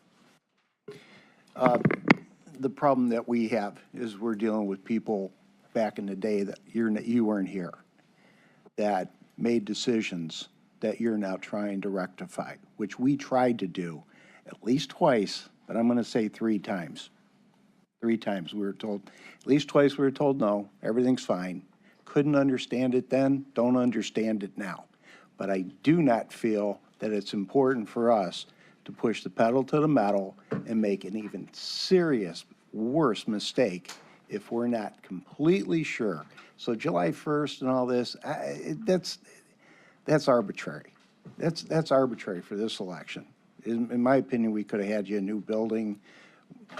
The problem that we have is we're dealing with people back in the day that you weren't here, that made decisions that you're now trying to rectify, which we tried to do at least twice, but I'm going to say 3 times. 3 times we were told, at least twice we were told, no, everything's fine. Couldn't understand it then, don't understand it now. But I do not feel that it's important for us to push the pedal to the metal and make an even serious, worse mistake if we're not completely sure. So July 1st and all this, that's arbitrary. That's arbitrary for this election. In my opinion, we could have had you a new building,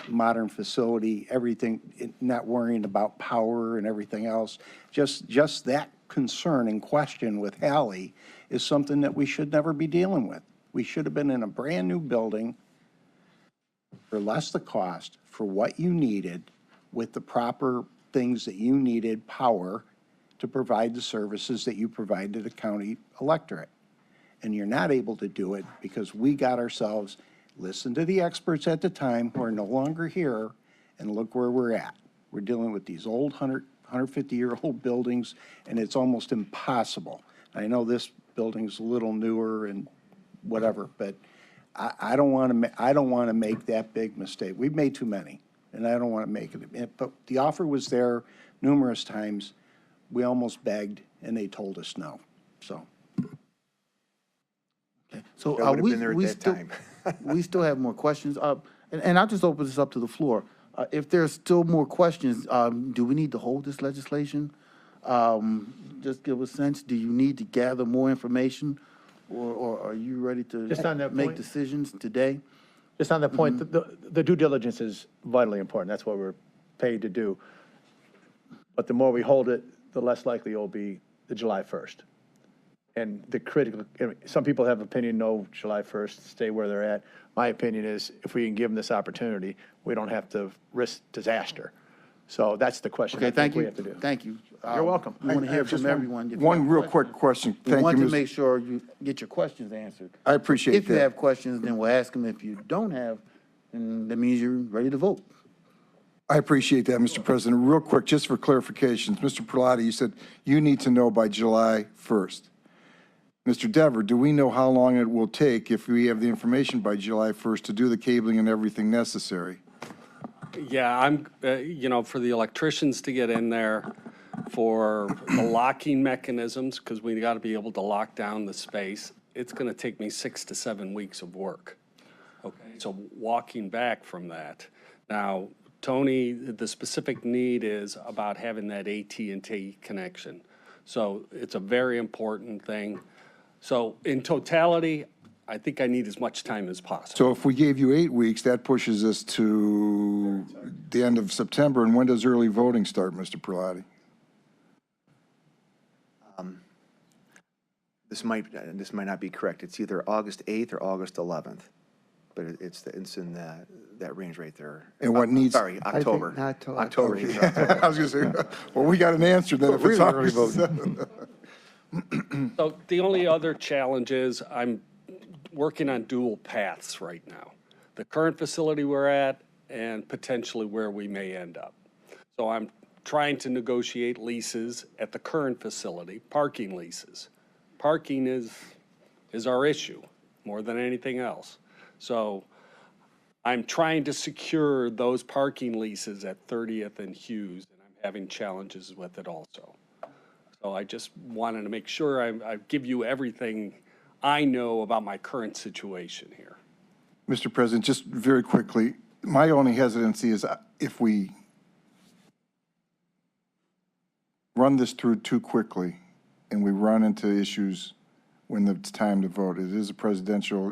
modern facility, everything, not worrying about power and everything else. Just that concern and question with Hallie is something that we should never be dealing with. We should have been in a brand-new building for less the cost, for what you needed, with the proper things that you needed, power, to provide the services that you provide to the county electorate. And you're not able to do it because we got ourselves, listen to the experts at the time who are no longer here, and look where we're at. We're dealing with these old 150-year-old buildings, and it's almost impossible. I know this building's a little newer and whatever, but I don't want to make that big mistake. We've made too many, and I don't want to make it. But the offer was there numerous times. We almost begged, and they told us no. So. Okay. So I would have we been there at we that still time. we still have more questions. And I'll just open this up to the floor. If there's still more questions, do we need to hold this legislation? Just give a sense. Do you need to gather more information, or are you ready to Just on that make point. decisions today? Just on that point, the due diligence is vitally important. That's what we're paid to do. But the more we hold it, the less likely it'll be the July 1st. And the critical, some people have opinion, no, July 1st, stay where they're at. My opinion is, if we can give them this opportunity, we don't have to risk disaster. So that's the question Okay, I think thank we you. have to do. Thank you. You're welcome. We want to I hear have just from everyone. If you One have real questions. quick question. We Thank want you, to Mr. make sure you get your questions answered. I appreciate If you that. have questions, then we'll ask them. If you don't have, then that means you're ready to vote. I appreciate that, Mr. President. Real quick, just for clarifications, Mr. Pilati, you said you need to know by July 1st. Mr. Dever, do we know how long it will take if we have the information by July 1st to do the cabling and everything necessary? Yeah, I'm, for the electricians to get in there, for the locking mechanisms, because we got to be able to lock down the space, it's going to take me 6 to 7 weeks of work. Okay, so walking back from that. Now, Tony, the specific need is about having that AT&T connection. So it's a very important thing. So in totality, I think I need as much time as possible. So if we gave you 8 weeks, that pushes us to the end of September. And when does early voting start, Mr. Pilati? This might not be correct. It's either August 8th or August 11th, but it's in that range right there. And what needs? Sorry, I think October. not till October. October. I was going to say, well, we got an answer then if it's Really early August voting. 7th. So the only other challenge is I'm working on dual paths right now. The current facility we're at and potentially where we may end up. So I'm trying to negotiate leases at the current facility, parking leases. Parking is our issue more than anything else. So I'm trying to secure those parking leases at 30th and Hughes, and I'm having challenges with it also. So I just wanted to make sure I give you everything I know about my current situation here. Mr. President, just very quickly, my only hesitancy is if we run this through too quickly and we run into issues when it's time to vote. It is a presidential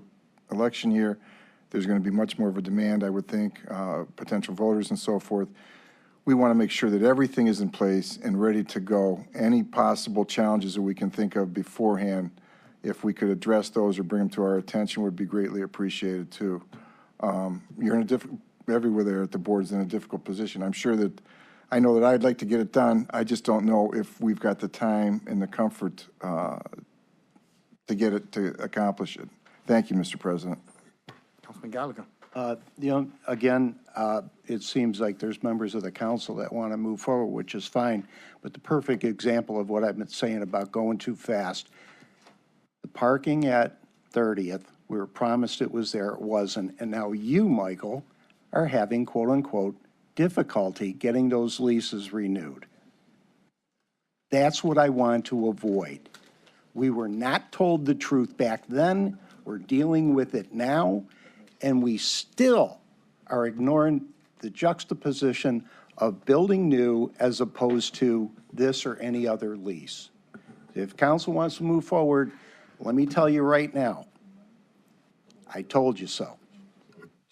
election year. There's going to be much more of a demand, I would think, potential voters and so forth. We want to make sure that everything is in place and ready to go. Any possible challenges that we can think of beforehand, if we could address those or bring them to our attention, would be greatly appreciated too. You're in a everywhere there at the board's in a difficult position. I know that I'd like to get it done. I just don't know if we've got the time and the comfort to accomplish it. Thank you, Mr. President. Councilman Gallagher. Again, it seems like there's members of the council that want to move forward, which is fine. But the perfect example of what I've been saying about going too fast, the parking at 30th, we were promised it was there, it wasn't. And now you, Michael, are having quote-unquote difficulty getting those leases renewed. That's what I want to avoid. We were not told the truth back then. We're dealing with it now. And we still are ignoring the juxtaposition of building new as opposed to this or any other lease. If council wants to move forward, let me tell you right now, I told you so.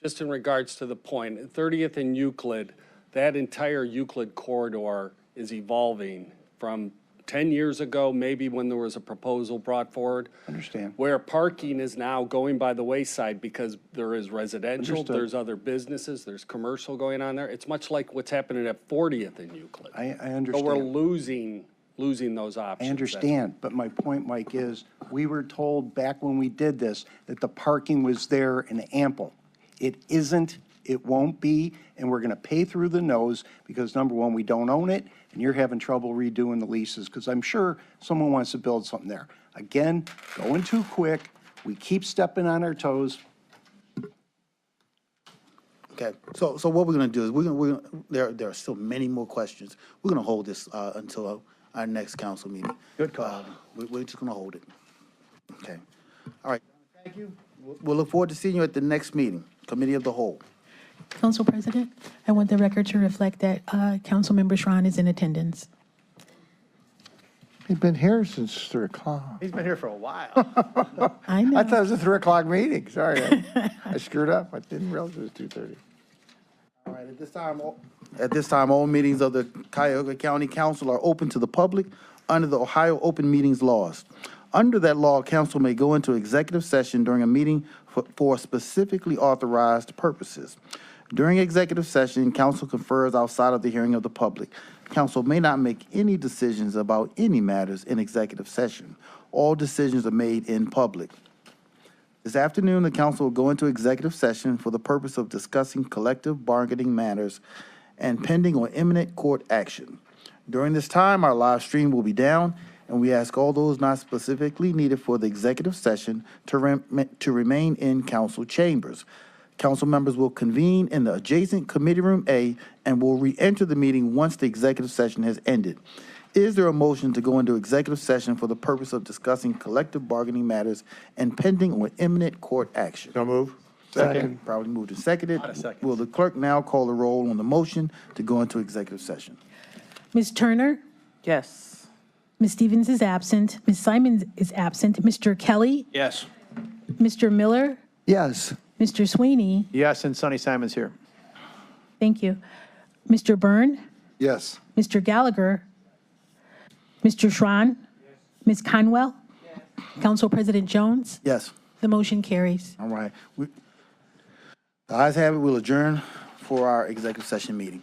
Just in regards to the point, 30th and Euclid, that entire Euclid corridor is evolving from 10 years ago, maybe when there was a proposal brought forward. Understand. Where parking is now going by the wayside because there is residential, Understood. there's other businesses, there's commercial going on there. It's much like what's happening at 40th and Euclid. I So understand. we're losing those options. I understand, but my point, Mike, is we were told back when we did this that the parking was there and ample. It isn't, it won't be, and we're going to pay through the nose because, number one, we don't own it, and you're having trouble redoing the leases because I'm sure someone wants to build something there. Again, going too quick, we keep stepping on our toes. Okay, so what we're gonna do is there are still many more questions. We're gonna hold this until our next council meeting. Good call. We're just gonna hold it. Okay, all right. Thank you. We'll look forward to seeing you at the next meeting, Committee of the Whole. Council President, I want the record to reflect that Councilmember Schron is in attendance. He's been here since 3 o'clock. He's been here for a while. I know. I thought it was a 3 o'clock meeting. Sorry, I screwed up. I didn't realize it was 2:30. All right, at this time, all meetings of the Cuyahoga County Council are open to the public under the Ohio Open Meetings laws. Under that law, council may go into executive session during a meeting for specifically authorized purposes. During executive session, council confers outside of the hearing of the public. Council may not make any decisions about any matters in executive session. All decisions are made in public. This afternoon, the council will go into executive session for the purpose of discussing collective bargaining matters and pending or imminent court action. During this time, our live stream will be down, and we ask all those not specifically needed for the executive session to remain in council chambers. Council members will convene in the adjacent Committee Room A and will re-enter the meeting once the executive session has ended. Is there a motion to go into executive session for the purpose of discussing collective bargaining matters and pending or imminent court action? So move. Second. Probably moved and seconded. Lot of seconds. Will the clerk now call the roll on the motion to go into executive session? Ms. Turner? Yes. Ms. Stevens is absent. Ms. Simons is absent. Mr. Kelly? Yes. Mr. Miller? Yes. Mr. Sweeney? Yes, and Sonny Simon's here. Thank you. Mr. Byrne? Yes. Mr. Gallagher? Mr. Schron? Ms. Conwell? Council President Jones? Yes. The motion carries. All right. The ayes have it. We'll adjourn for our executive session meeting.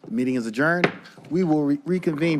The meeting is adjourned. We will reconvene